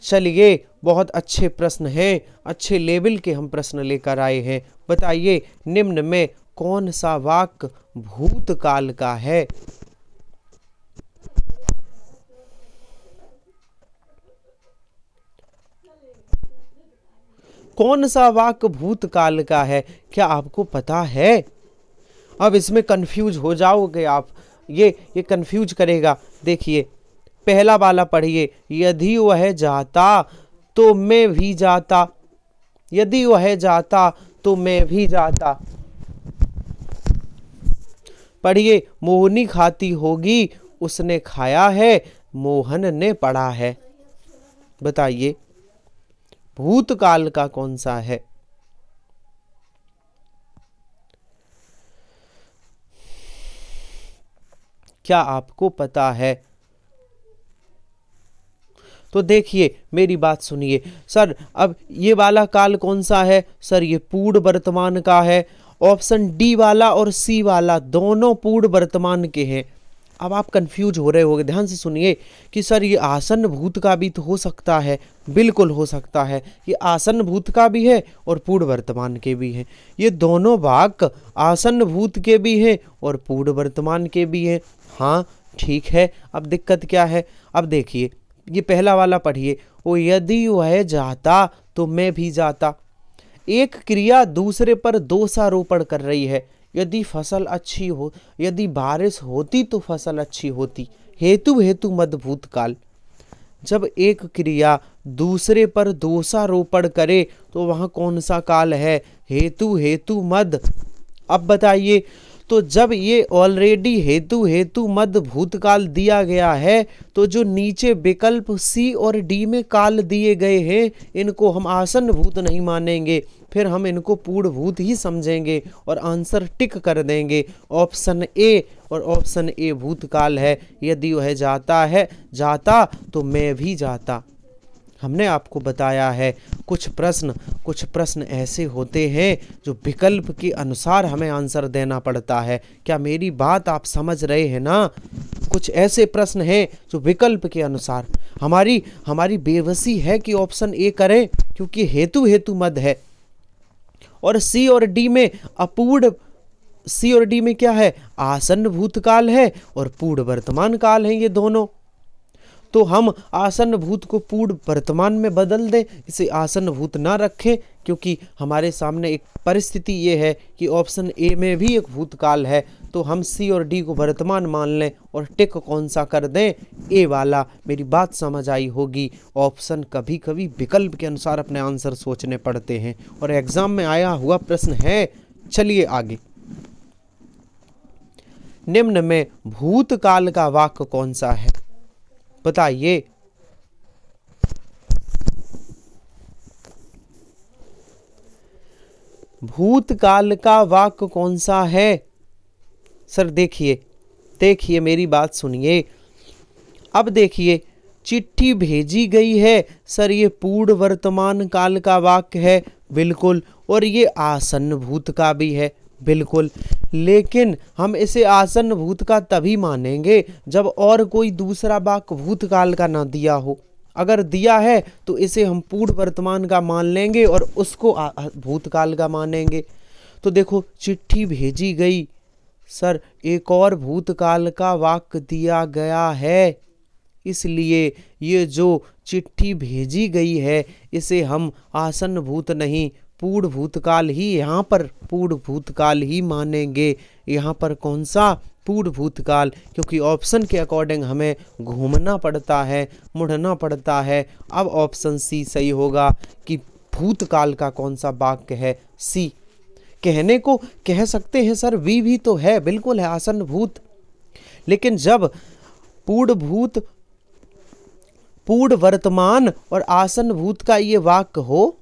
चलिए, बहुत अच्छे प्रश्न हैं, अच्छे लेवल के हम प्रश्न लेकर आए हैं। बताइए, निम्न में कौन सा वाक्य भूतकाल का है? कौन सा वाक्य भूतकाल का है? क्या आपको पता है? अब इसमें कंफ्यूज हो जाओगे आप, ये कंफ्यूज करेगा। देखिए, पहला वाला पढ़िए, यदि वह जाता तो मैं भी जाता। यदि वह जाता तो मैं भी जाता। पढ़िए, मोहनी खाती होगी, उसने खाया है, मोहन ने पढ़ा है। बताइए, भूतकाल का कौन सा है? क्या आपको पता है? तो देखिए, मेरी बात सुनिए सर। अब ये वाला काल कौन सा है? सर, ये पूर्ण वर्तमान का है। ऑप्शन डी वाला और सी वाला दोनों पूर्ण वर्तमान के हैं। अब आप कंफ्यूज हो रहे होंगे, ध्यान से सुनिए कि सर ये आसन्न भूत का भी तो हो सकता है। बिल्कुल हो सकता है, ये आसन्न भूत का भी है और पूर्ण वर्तमान के भी हैं। ये दोनों वाक्य आसन्न भूत के भी हैं और पूर्ण वर्तमान के भी हैं। हाँ ठीक है, अब दिक्कत क्या है? अब देखिए, ये पहला वाला पढ़िए, ओ यदि वह जाता तो मैं भी जाता। एक क्रिया दूसरे पर दोषारोपण कर रही है। यदि फसल अच्छी हो, यदि बारिश होती तो फसल अच्छी होती। हेतु हेतु मद भूतकाल। जब एक क्रिया दूसरे पर दोषारोपण करे तो वहाँ कौन सा काल है? हेतु हेतु मद। अब बताइए, तो जब ये ऑलरेडी हेतु हेतु मद भूतकाल दिया गया है, तो जो नीचे विकल्प सी और डी में काल दिए गए हैं, इनको हम आसन्न भूत नहीं मानेंगे, फिर हम इनको पूर्ण भूत ही समझेंगे और आंसर टिक कर देंगे। ऑप्शन ए, और ऑप्शन ए भूतकाल है। यदि वह जाता तो मैं भी जाता। हमने आपको बताया है, कुछ प्रश्न ऐसे होते हैं जो विकल्प के अनुसार हमें आंसर देना पड़ता है। क्या मेरी बात आप समझ रहे हैं ना? कुछ ऐसे प्रश्न हैं जो विकल्प के अनुसार, हमारी बेबसी है कि ऑप्शन ए करें, क्योंकि हेतु हेतु मद है। और सी और डी में अपूर्ण, सी और डी में क्या है? आसन्न भूतकाल है और पूर्ण वर्तमान काल है ये दोनों। तो हम आसन्न भूत को पूर्ण वर्तमान में बदल दें, इसे आसन्न भूत ना रखें, क्योंकि हमारे सामने एक परिस्थिति ये है कि ऑप्शन ए में भी एक भूतकाल है। तो हम सी और डी को वर्तमान मान लें और टिक कौन सा कर दें? ए वाला। मेरी बात समझ आई होगी। ऑप्शन कभी कभी विकल्प के अनुसार अपने आंसर सोचने पड़ते हैं और एग्जाम में आया हुआ प्रश्न है। चलिए आगे, निम्न में भूतकाल का वाक्य कौन सा है? बताइए। भूतकाल का वाक्य कौन सा है? सर देखिए मेरी बात सुनिए। अब देखिए, चिट्ठी भेजी गई है, सर ये पूर्ण वर्तमान काल का वाक्य है, बिल्कुल। और ये आसन्न भूत का भी है, बिल्कुल। लेकिन हम इसे आसन्न भूत का तभी मानेंगे जब और कोई दूसरा वाक्य भूतकाल का ना दिया हो। अगर दिया है तो इसे हम पूर्ण वर्तमान का मान लेंगे और उसको भूतकाल का मानेंगे। तो देखो, चिट्ठी भेजी गई, सर एक और भूतकाल का वाक्य दिया गया है, इसलिए ये जो चिट्ठी भेजी गई है इसे हम आसन्न भूत नहीं, पूर्ण भूतकाल ही, यहाँ पर पूर्ण भूतकाल ही मानेंगे। यहाँ पर कौन सा? पूर्ण भूतकाल, क्योंकि ऑप्शन के अकॉर्डिंग हमें घूमना पड़ता है, मुड़ना पड़ता है। अब ऑप्शन सी सही होगा कि भूतकाल का कौन सा वाक्य है? सी। कहने को कह सकते हैं सर वी भी तो है, बिल्कुल है आसन्न भूत, लेकिन जब पूर्ण वर्तमान और आसन्न भूत का ये वाक्य हो,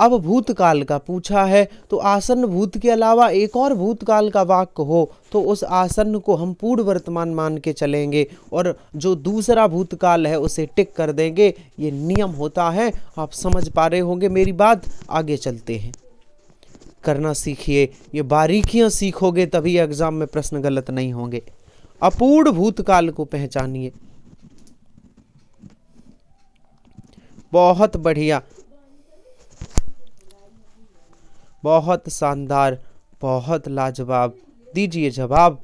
अब भूतकाल का पूछा है, तो आसन्न भूत के अलावा एक और भूतकाल का वाक्य हो तो उस आसन्न को हम पूर्ण वर्तमान मान के चलेंगे और जो दूसरा भूतकाल है उसे टिक कर देंगे। ये नियम होता है। आप समझ पा रहे होंगे मेरी बात। आगे चलते हैं, करना सीखिए, ये बारीकियां सीखोगे तभी एग्जाम में प्रश्न गलत नहीं होंगे। अपूर्ण भूतकाल को पहचानिए। बहुत बढ़िया, बहुत शानदार, बहुत लाजवाब। दीजिए जवाब।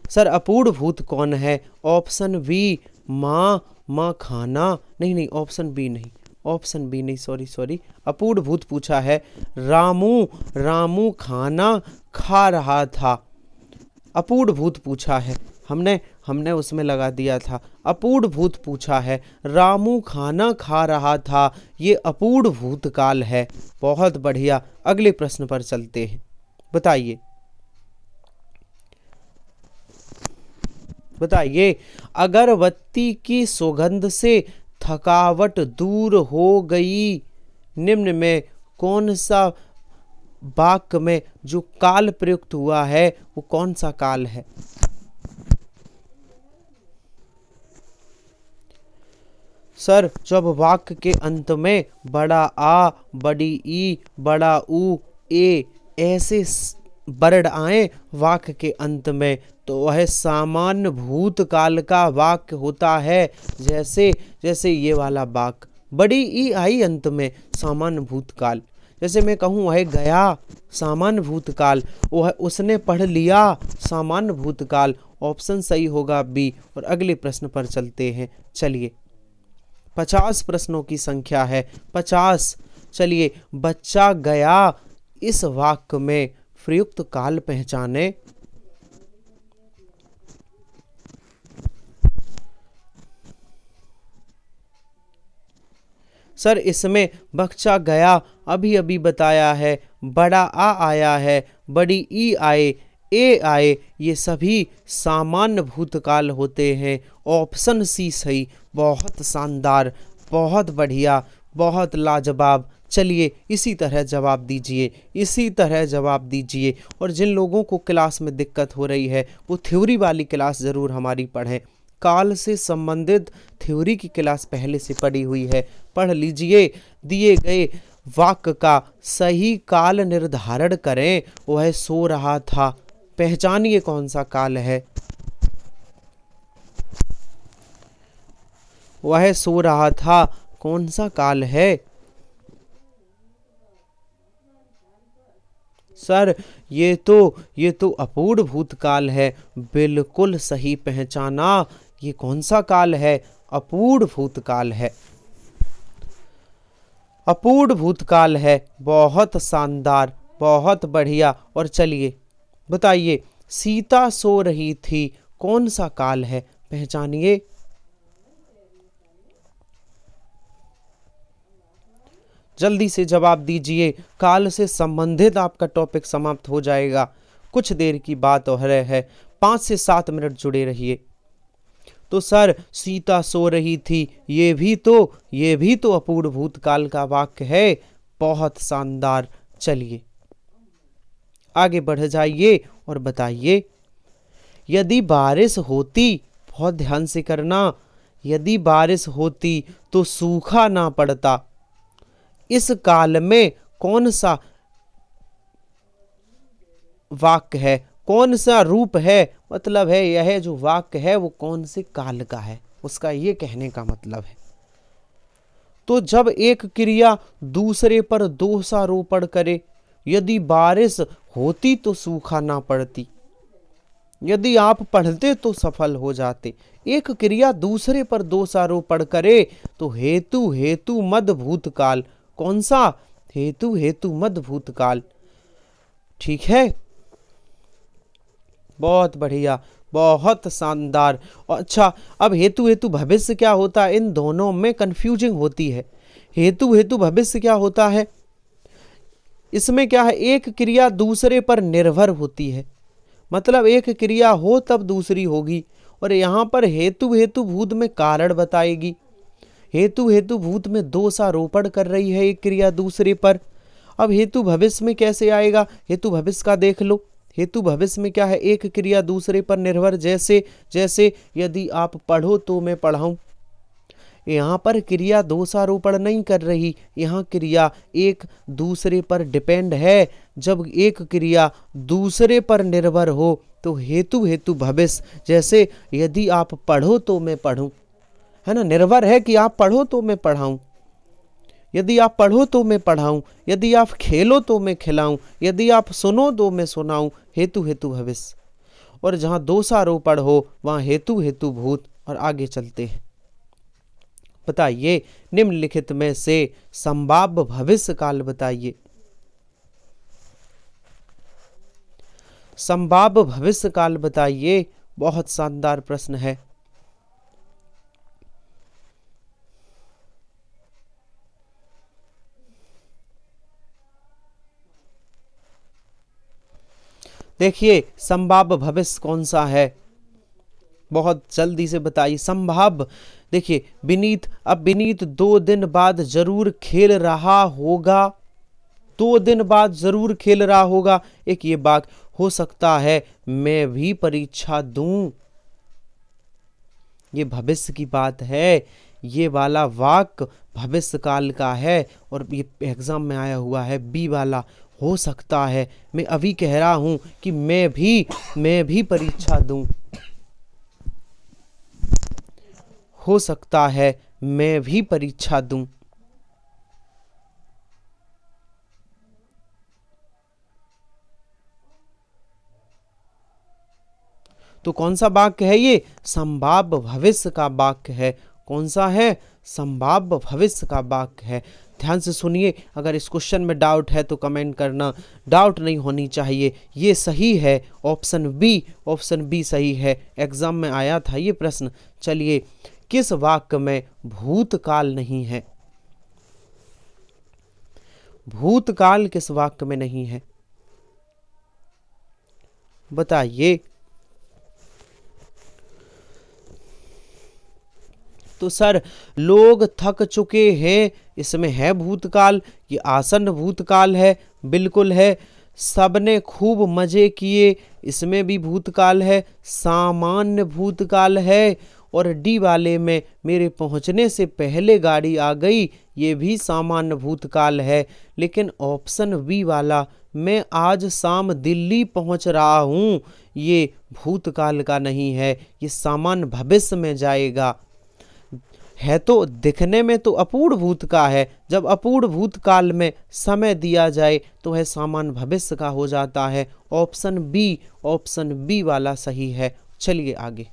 सर अपूर्ण भूत कौन है? ऑप्शन बी माँ, माँ खाना, नहीं ऑप्शन बी नहीं, ऑप्शन बी नहीं, सॉरी। अपूर्ण भूत पूछा है। रामू, रामू खाना खा रहा था। अपूर्ण भूत पूछा है, हमने उसमें लगा दिया था। अपूर्ण भूत पूछा है, रामू खाना खा रहा था, ये अपूर्ण भूतकाल है। बहुत बढ़िया, अगले प्रश्न पर चलते हैं। बताइए, अगरबत्ती की सुगंध से थकावट दूर हो गई, निम्न में कौन सा वाक्य में जो काल प्रयुक्त हुआ है वो कौन सा काल है? सर जब वाक्य के अंत में बड़ा आ, बड़ी ई, बड़ा ऊ, ए ऐसे वर्ड आए वाक्य के अंत में, तो वह सामान्य भूतकाल का वाक्य होता है। जैसे ये वाला वाक्य, बड़ी ई आई अंत में, सामान्य भूतकाल। जैसे मैं कहूँ वह गया, सामान्य भूतकाल। वह उसने पढ़ लिया, सामान्य भूतकाल। ऑप्शन सही होगा बी। और अगले प्रश्न पर चलते हैं। चलिए 50 प्रश्नों की संख्या है, 50। चलिए, बच्चा गया, इस वाक्य में प्रयुक्त काल पहचाने। सर इसमें बच्चा गया अभी अभी बताया है, बड़ा आ आया है, बड़ी ई आए, ए आए, ये सभी सामान्य भूतकाल होते हैं। ऑप्शन सी सही। बहुत शानदार, बहुत बढ़िया, बहुत लाजवाब। चलिए इसी तरह जवाब दीजिए। और जिन लोगों को क्लास में दिक्कत हो रही है वो थ्योरी वाली क्लास ज़रूर हमारी पढ़ें। काल से संबंधित थ्योरी की क्लास पहले से पढ़ी हुई है, पढ़ लीजिए। दिए गए वाक्य का सही काल निर्धारण करें। वह सो रहा था, पहचानिए कौन सा काल है? वह सो रहा था, कौन सा काल है? सर ये तो अपूर्ण भूतकाल है। बिल्कुल सही पहचाना। ये कौन सा काल है? अपूर्ण भूतकाल है, अपूर्ण भूतकाल है। बहुत शानदार, बहुत बढ़िया। और चलिए बताइए, सीता सो रही थी, कौन सा काल है? पहचानिए। जल्दी से जवाब दीजिए, काल से संबंधित आपका टॉपिक समाप्त हो जाएगा। कुछ देर की बात हो रही है, 5 से 7 मिनट जुड़े रहिए। तो सर सीता सो रही थी, ये भी तो अपूर्ण भूतकाल का वाक्य है। बहुत शानदार। चलिए आगे बढ़ जाइए और बताइए, यदि बारिश होती, बहुत ध्यान से करना, यदि बारिश होती तो सूखा ना पड़ता। इस काल में कौन सा वाक्य है, कौन सा रूप है? मतलब है यह जो वाक्य है वो कौन से काल का है, उसका ये कहने का मतलब है। तो जब एक क्रिया दूसरे पर दोषारोपण करे, यदि बारिश होती तो सूखा ना पड़ती, यदि आप पढ़ते तो सफल हो जाते। एक क्रिया दूसरे पर दोषारोपण करे तो हेतु मद भूतकाल। कौन सा? हेतु मद भूतकाल। ठीक है, बहुत बढ़िया, बहुत शानदार। अच्छा, अब हेतु भविष्य क्या होता है? इन दोनों में कंफ्यूजिंग होती है। हेतु भविष्य क्या होता है? इसमें क्या है, एक क्रिया दूसरे पर निर्भर होती है, मतलब एक क्रिया हो तब दूसरी होगी। और यहाँ पर हेतु भूत में कारण बताएगी। हेतु भूत में दोषारोपण कर रही है एक क्रिया दूसरे पर। अब हेतु भविष्य में कैसे आएगा? हेतु भविष्य का देख लो। हेतु भविष्य में क्या है, एक क्रिया दूसरे पर निर्भर। जैसे यदि आप पढ़ो तो मैं पढ़ाऊं, यहाँ पर क्रिया दोषारोपण नहीं कर रही, यहाँ क्रिया एक दूसरे पर डिपेंड है। जब एक क्रिया दूसरे पर निर्भर हो तो हेतु हेतु भविष्य, जैसे यदि आप पढ़ो तो मैं पढ़ूं, है ना, निर्भर है कि आप पढ़ो तो मैं पढ़ाऊं, यदि आप पढ़ो तो मैं पढ़ाऊं, यदि आप खेलो तो मैं खिलाऊं, यदि आप सुनो तो मैं सुनाऊं, हेतु हेतु भविष्य। और जहां दोषारोपण हो वहां हेतु हेतु भूत। और आगे चलते हैं, बताइए निम्नलिखित में से संभाव्य भविष्य काल बताइए। संभाव्य भविष्य काल बताइए, बहुत शानदार प्रश्न है। देखिए संभाव्य भविष्य कौन सा है, बहुत जल्दी से बताइए। संभाव्य, देखिए विनीत, अब विनीत 2 दिन बाद जरूर खेल रहा होगा, 2 दिन बाद जरूर खेल रहा होगा। एक ये वाक्य हो सकता है मैं भी परीक्षा दूं, ये भविष्य की बात है, ये वाला वाक्य भविष्य काल का है और ये एग्जाम में आया हुआ है। बी वाला हो सकता है, मैं अभी कह रहा हूं कि मैं भी परीक्षा दूं, हो सकता है मैं भी परीक्षा दूं। तो कौन सा वाक्य है ये, संभाव्य भविष्य का वाक्य है। कौन सा है, संभाव्य भविष्य का वाक्य है। ध्यान से सुनिए, अगर इस क्वेश्चन में डाउट है तो कमेंट करना, डाउट नहीं होनी चाहिए, ये सही है, ऑप्शन बी सही है, एग्जाम में आया था ये प्रश्न। चलिए, किस वाक्य में भूतकाल नहीं है, भूतकाल किस वाक्य में नहीं है बताइए। तो सर लोग थक चुके हैं, इसमें है भूतकाल, ये आसन्न भूतकाल है, बिल्कुल है। सबने खूब मजे किए, इसमें भी भूतकाल है, सामान्य भूतकाल है। और डी वाले में मेरे पहुंचने से पहले गाड़ी आ गई, ये भी सामान्य भूतकाल है। लेकिन ऑप्शन बी वाला मैं आज शाम दिल्ली पहुंच रहा हूं, ये भूतकाल का नहीं है, ये सामान्य भविष्य में जाएगा। है तो दिखने में तो अपूर्ण भूत का है, जब अपूर्ण भूतकाल में समय दिया जाए तो वह सामान्य भविष्य का हो जाता है। ऑप्शन बी वाला सही है। चलिए आगे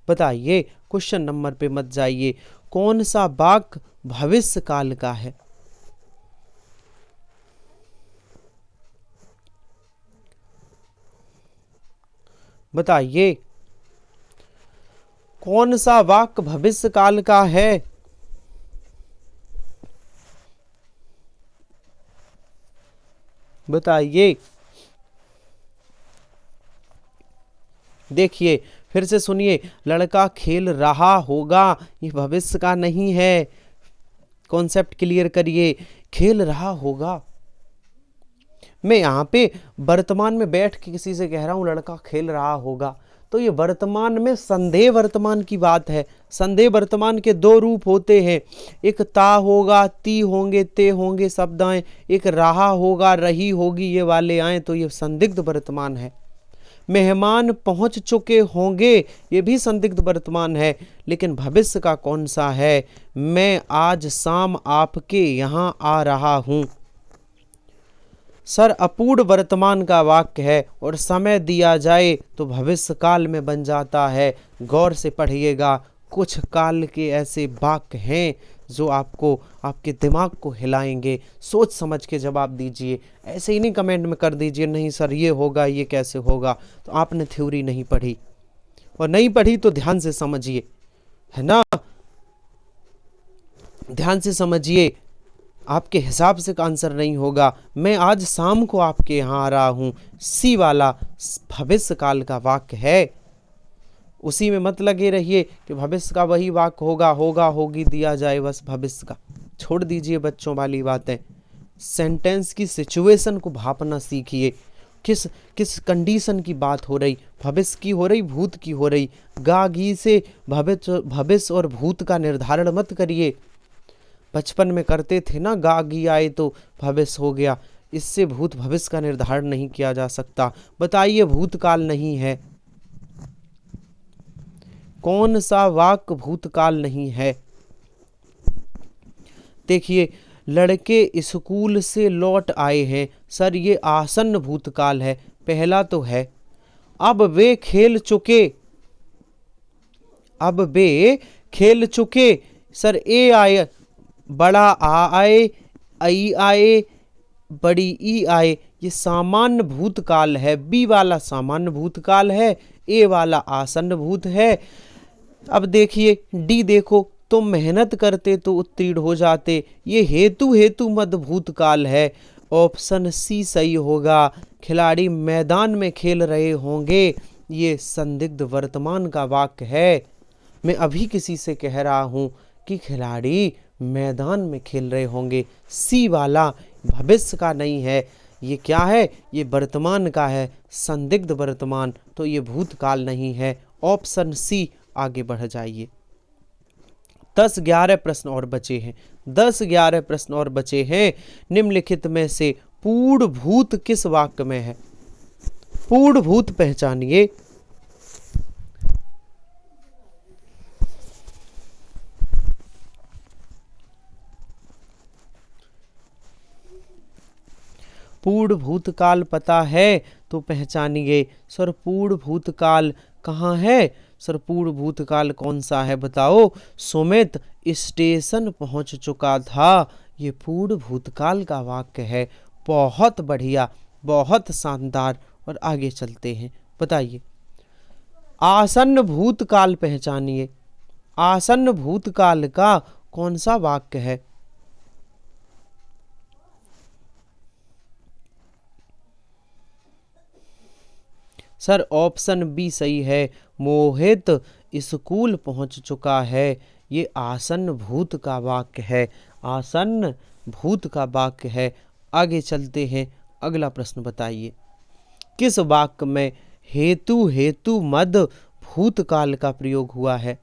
बताइए, क्वेश्चन नंबर पे मत जाइए। कौन सा वाक्य भविष्य काल का है, बताइए कौन सा वाक्य भविष्य काल का है। बताइए, देखिए फिर से सुनिए, लड़का खेल रहा होगा, ये भविष्य का नहीं है। कॉन्सेप्ट क्लियर करिए, खेल रहा होगा, मैं यहाँ पे वर्तमान में बैठ के किसी से कह रहा हूं लड़का खेल रहा होगा, तो ये वर्तमान में संदेह वर्तमान की बात है। संदेह वर्तमान के 2 रूप होते हैं, एक ता होगा, ती होंगे, ते होंगे शब्द आए, एक रहा होगा, रही होगी, ये वाले आए, तो ये संदिग्ध वर्तमान है। मेहमान पहुंच चुके होंगे, ये भी संदिग्ध वर्तमान है। लेकिन भविष्य का कौन सा है, मैं आज शाम आपके यहां आ रहा हूं। सर अपूर्ण वर्तमान का वाक्य है और समय दिया जाए तो भविष्य काल में बन जाता है। गौर से पढ़िएगा, कुछ काल के ऐसे वाक्य हैं जो आपको आपके दिमाग को हिलाएंगे। सोच समझ के जवाब दीजिए, ऐसे ही नहीं कमेंट में कर दीजिए नहीं सर ये होगा, ये कैसे होगा, तो आपने थ्योरी नहीं पढ़ी, और नहीं पढ़ी तो ध्यान से समझिए, है ना, ध्यान से समझिए, आपके हिसाब से आंसर नहीं होगा। मैं आज शाम को आपके यहाँ आ रहा हूँ, सी वाला भविष्य काल का वाक्य है। उसी में मत लगे रहिए कि भविष्य का वही वाक्य होगा, होगा, होगी दिया जाए, बस भविष्य का छोड़ दीजिए बच्चों वाली बातें। सेंटेंस की सिचुएशन को भापना सीखिए, किस किस कंडीशन की बात हो रही, भविष्य की हो रही, भूत की हो रही। गा घी से भविष्य और भूत का निर्धारण मत करिए। बचपन में करते थे ना, गा घी आए तो भविष्य हो गया, इससे भूत भविष्य का निर्धारण नहीं किया जा सकता। बताइए, भूतकाल नहीं है, कौन सा वाक्य भूतकाल नहीं है? देखिए, लड़के स्कूल से लौट आए हैं, सर ये आसन्न भूतकाल है, पहला तो है। अब वे खेल चुके, अब वे खेल चुके, सर ए आए, बड़ा आ आए, आई आए, बड़ी ई आए, ये सामान्य भूतकाल है। बी वाला सामान्य भूतकाल है, ए वाला आसन्न भूत है। अब देखिए डी, देखो तुम मेहनत करते तो उत्तीर्ण हो जाते, ये हेतु हेतु मद भूतकाल है। ऑप्शन सी सही होगा, खिलाड़ी मैदान में खेल रहे होंगे, ये संदिग्ध वर्तमान का वाक्य है। मैं अभी किसी से कह रहा हूं कि खिलाड़ी मैदान में खेल रहे होंगे। सी वाला भविष्य का नहीं है, ये क्या है, ये वर्तमान का है, संदिग्ध वर्तमान, तो ये भूतकाल नहीं है। ऑप्शन सी, आगे बढ़ जाइए। 10-11 प्रश्न और बचे हैं, 10-11 प्रश्न और बचे हैं। निम्नलिखित में से पूर्ण भूत किस वाक्य में है? पूर्ण भूत पहचानिए। पूर्ण भूतकाल पता है तो पहचानिए। सर पूर्ण भूतकाल कहाँ है? सर पूर्ण भूतकाल कौन सा है बताओ? सुमित स्टेशन पहुंच चुका था, ये पूर्ण भूतकाल का वाक्य है। बहुत बढ़िया, बहुत शानदार। और आगे चलते हैं, बताइए। आसन्न भूतकाल पहचानिए। आसन्न भूतकाल का कौन सा वाक्य है? सर ऑप्शन बी सही है, मोहित स्कूल पहुंच चुका है, ये आसन्न भूत का वाक्य है, आसन्न भूत का वाक्य है। आगे चलते हैं, अगला प्रश्न बताइए। किस वाक्य में हेतु हेतु मद भूतकाल का प्रयोग हुआ है?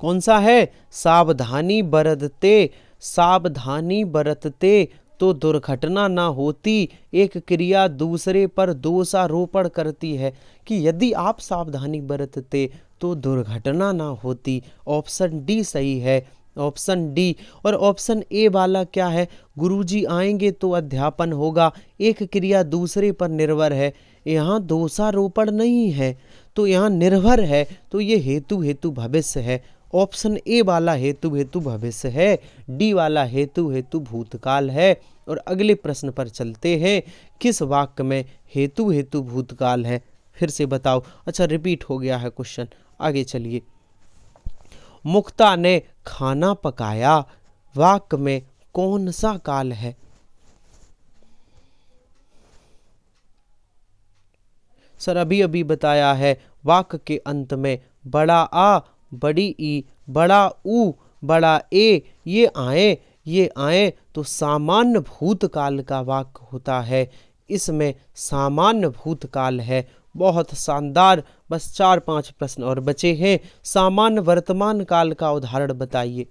कौन सा है? सावधानी बरतते, सावधानी बरतते तो दुर्घटना ना होती, एक क्रिया दूसरे पर दोषारोपण करती है कि यदि आप सावधानी बरतते तो दुर्घटना ना होती। ऑप्शन डी सही है, ऑप्शन डी। और ऑप्शन ए वाला क्या है? गुरुजी आएंगे तो अध्यापन होगा, एक क्रिया दूसरे पर निर्भर है, यहाँ दोषारोपण नहीं है तो यहाँ निर्भर है, तो ये हेतु हेतु भविष्य है। ऑप्शन ए वाला हेतु हेतु भविष्य है, डी वाला हेतु हेतु भूतकाल है। और अगले प्रश्न पर चलते हैं, किस वाक्य में हेतु हेतु भूतकाल है? फिर से बताओ। अच्छा, रिपीट हो गया है क्वेश्चन, आगे चलिए। मुक्ता ने खाना पकाया, वाक्य में कौन सा काल है? सर अभी अभी बताया है, वाक्य के अंत में बड़ा आ, बड़ी ई, बड़ा ऊ, बड़ा ए, ये आए तो सामान्य भूतकाल का वाक्य होता है, इसमें सामान्य भूतकाल है। बहुत शानदार। बस 4-5 प्रश्न और बचे हैं। सामान्य वर्तमान काल का उदाहरण बताइए।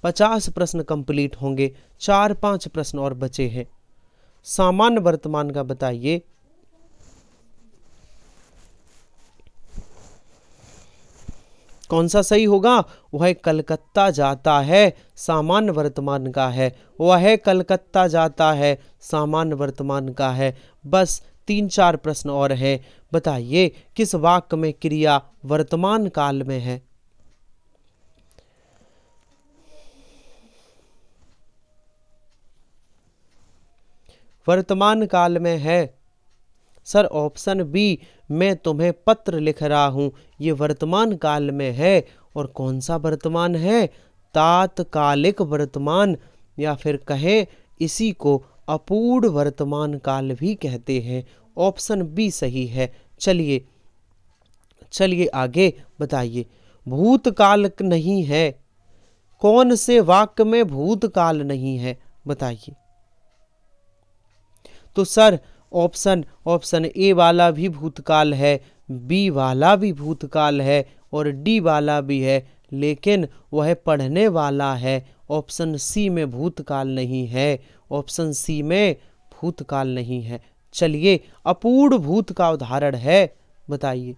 50 प्रश्न कंप्लीट होंगे, 4-5 प्रश्न और बचे हैं। सामान्य वर्तमान का बताइए। कौन सा सही होगा? वह कलकत्ता जाता है, सामान्य वर्तमान का है। वह कलकत्ता जाता है, सामान्य वर्तमान का है। बस 3-4 प्रश्न और हैं। बताइए, किस वाक्य में क्रिया वर्तमान काल में है? वर्तमान काल में है। सर ऑप्शन बी, मैं तुम्हें पत्र लिख रहा हूं, ये वर्तमान काल में है। और कौन सा वर्तमान है? तात्कालिक वर्तमान, या फिर कहें इसी को अपूर्ण वर्तमान काल भी कहते हैं। ऑप्शन बी सही है। चलिए चलिए आगे बताइए। भूतकाल नहीं है, कौन से वाक्य में भूतकाल नहीं है, बताइए। तो सर ऑप्शन ए वाला भी भूतकाल है, बी वाला भी भूतकाल है और डी वाला भी है, लेकिन वह पढ़ने वाला है। ऑप्शन सी में भूतकाल नहीं है, ऑप्शन सी में भूतकाल नहीं है। चलिए अपूर्ण भूत का उदाहरण है, बताइए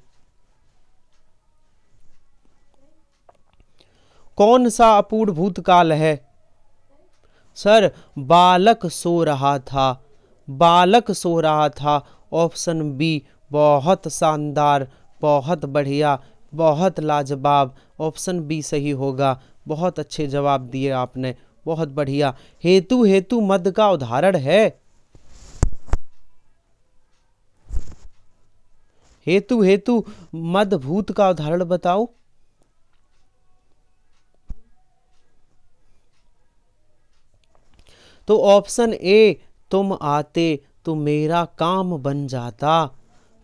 कौन सा अपूर्ण भूतकाल है। सर बालक सो रहा था, बालक सो रहा था। ऑप्शन बी, बहुत शानदार, बहुत बढ़िया, बहुत लाजवाब। ऑप्शन बी सही होगा। बहुत अच्छे जवाब दिए आपने, बहुत बढ़िया। हेतु हेतु मद का उदाहरण है। हेतु हेतु मद भूत का उदाहरण बताओ। तो ऑप्शन ए, तुम आते तो मेरा काम बन जाता,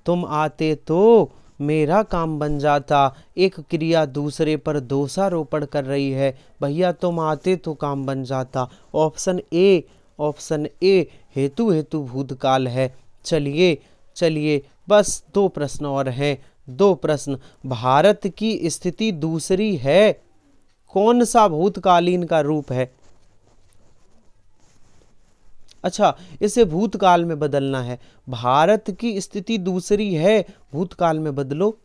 तुम आते तो मेरा काम बन जाता। एक क्रिया दूसरे पर दोषारोपण कर रही है, भैया तुम आते तो काम बन जाता। ऑप्शन ए, ऑप्शन ए हेतु हेतु भूतकाल है। चलिए चलिए बस 2 प्रश्न और हैं, 2 प्रश्न। भारत की स्थिति दूसरी है, कौन सा भूतकालीन का रूप है। अच्छा, इसे भूतकाल में बदलना है। भारत की स्थिति दूसरी है, भूतकाल में बदलो।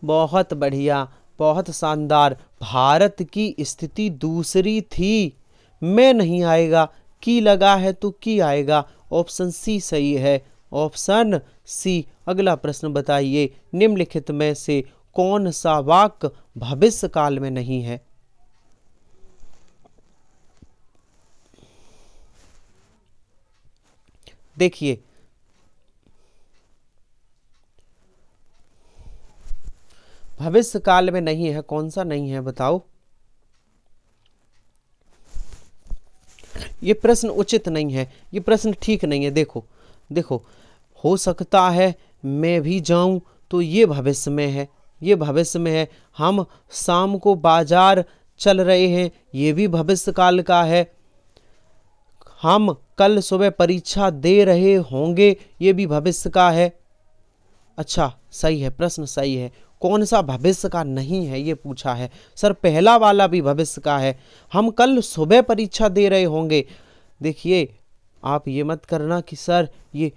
बहुत बढ़िया, बहुत शानदार। भारत की स्थिति दूसरी थी, मैं नहीं आएगा, की लगा है तो की आएगा। ऑप्शन सी सही है, ऑप्शन सी। अगला प्रश्न बताइए, निम्नलिखित में से कौन सा वाक्य भविष्य काल में नहीं है। देखिए भविष्य काल में नहीं है, कौन सा नहीं है बताओ। ये प्रश्न उचित नहीं है, ये प्रश्न ठीक नहीं है। देखो देखो, हो सकता है मैं भी जाऊं, तो ये भविष्य में है, ये भविष्य में है। हम शाम को बाजार चल रहे हैं, ये भी भविष्य काल का है। हम कल सुबह परीक्षा दे रहे होंगे, ये भी भविष्य का है। अच्छा सही है, प्रश्न सही है। कौन सा भविष्य का नहीं है ये पूछा है। सर पहला वाला भी भविष्य का है, हम कल सुबह परीक्षा दे रहे होंगे। देखिए आप ये मत करना कि सर ये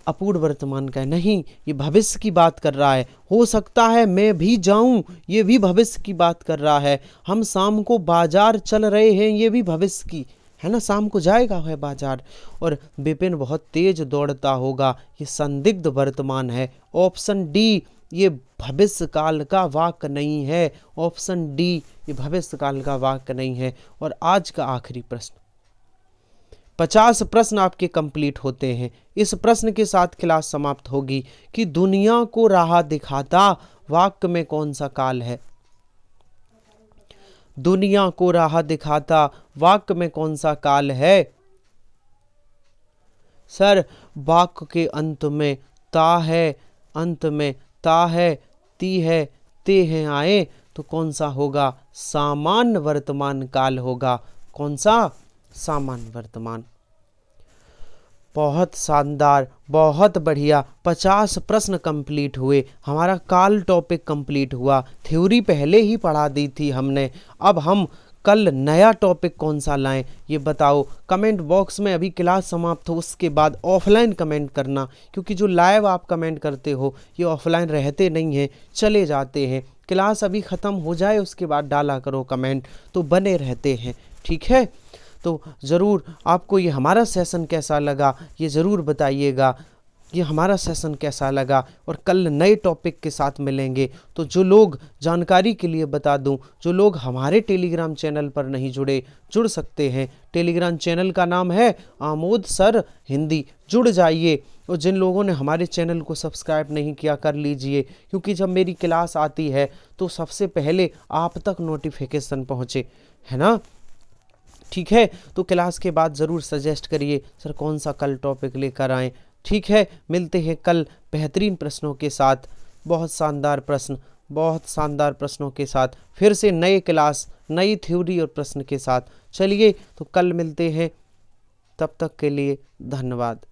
अपूर्ण वर्तमान का है, नहीं, ये भविष्य की बात कर रहा है। हो सकता है मैं भी जाऊं, ये भी भविष्य की बात कर रहा है। हम शाम को बाजार चल रहे हैं, ये भी भविष्य की है ना, शाम को जाएगा है बाजार। और विपिन बहुत तेज दौड़ता होगा, ये संदिग्ध वर्तमान है। ऑप्शन डी, ये भविष्य काल का वाक्य नहीं है। ऑप्शन डी, ये भविष्य काल का वाक्य नहीं है। और आज का आखिरी प्रश्न, 50 प्रश्न आपके कंप्लीट होते हैं। इस प्रश्न के साथ क्लास समाप्त होगी कि दुनिया को राह दिखाता वाक्य में कौन सा काल है। दुनिया को राह दिखाता वाक्य में कौन सा काल है। सर वाक्य के अंत में ता है, अंत में ता है, ती है, ते हैं आए, तो कौन सा होगा, सामान्य वर्तमान काल होगा। कौन सा, सामान्य वर्तमान। बहुत शानदार, बहुत बढ़िया। 50 प्रश्न कंप्लीट हुए, हमारा काल टॉपिक कंप्लीट हुआ। थ्योरी पहले ही पढ़ा दी थी हमने, अब हम कल नया टॉपिक कौन सा लाएं ये बताओ। कमेंट बॉक्स में अभी क्लास समाप्त हो उसके बाद ऑफलाइन कमेंट करना, क्योंकि जो लाइव आप कमेंट करते हो ये ऑफलाइन रहते नहीं हैं, चले जाते हैं। क्लास अभी ख़त्म हो जाए उसके बाद डाला करो कमेंट, तो बने रहते हैं, ठीक है। तो ज़रूर आपको ये हमारा सेशन कैसा लगा ये ज़रूर बताइएगा, ये हमारा सेशन कैसा लगा। और कल नए टॉपिक के साथ मिलेंगे। तो जो लोग, जानकारी के लिए बता दूं, जो लोग हमारे टेलीग्राम चैनल पर नहीं जुड़े, जुड़ सकते हैं। टेलीग्राम चैनल का नाम है आमोद सर हिंदी, जुड़ जाइए। और जिन लोगों ने हमारे चैनल को सब्सक्राइब नहीं किया कर लीजिए, क्योंकि जब मेरी क्लास आती है तो सबसे पहले आप तक नोटिफिकेशन पहुँचे, है ना, ठीक है। तो क्लास के बाद ज़रूर सजेस्ट करिए सर कौन सा कल टॉपिक लेकर आएँ, ठीक है। मिलते हैं कल बेहतरीन प्रश्नों के साथ। बहुत शानदार प्रश्न, बहुत शानदार प्रश्नों के साथ फिर से नए क्लास, नई थ्योरी और प्रश्न के साथ। चलिए तो कल मिलते हैं, तब तक के लिए धन्यवाद।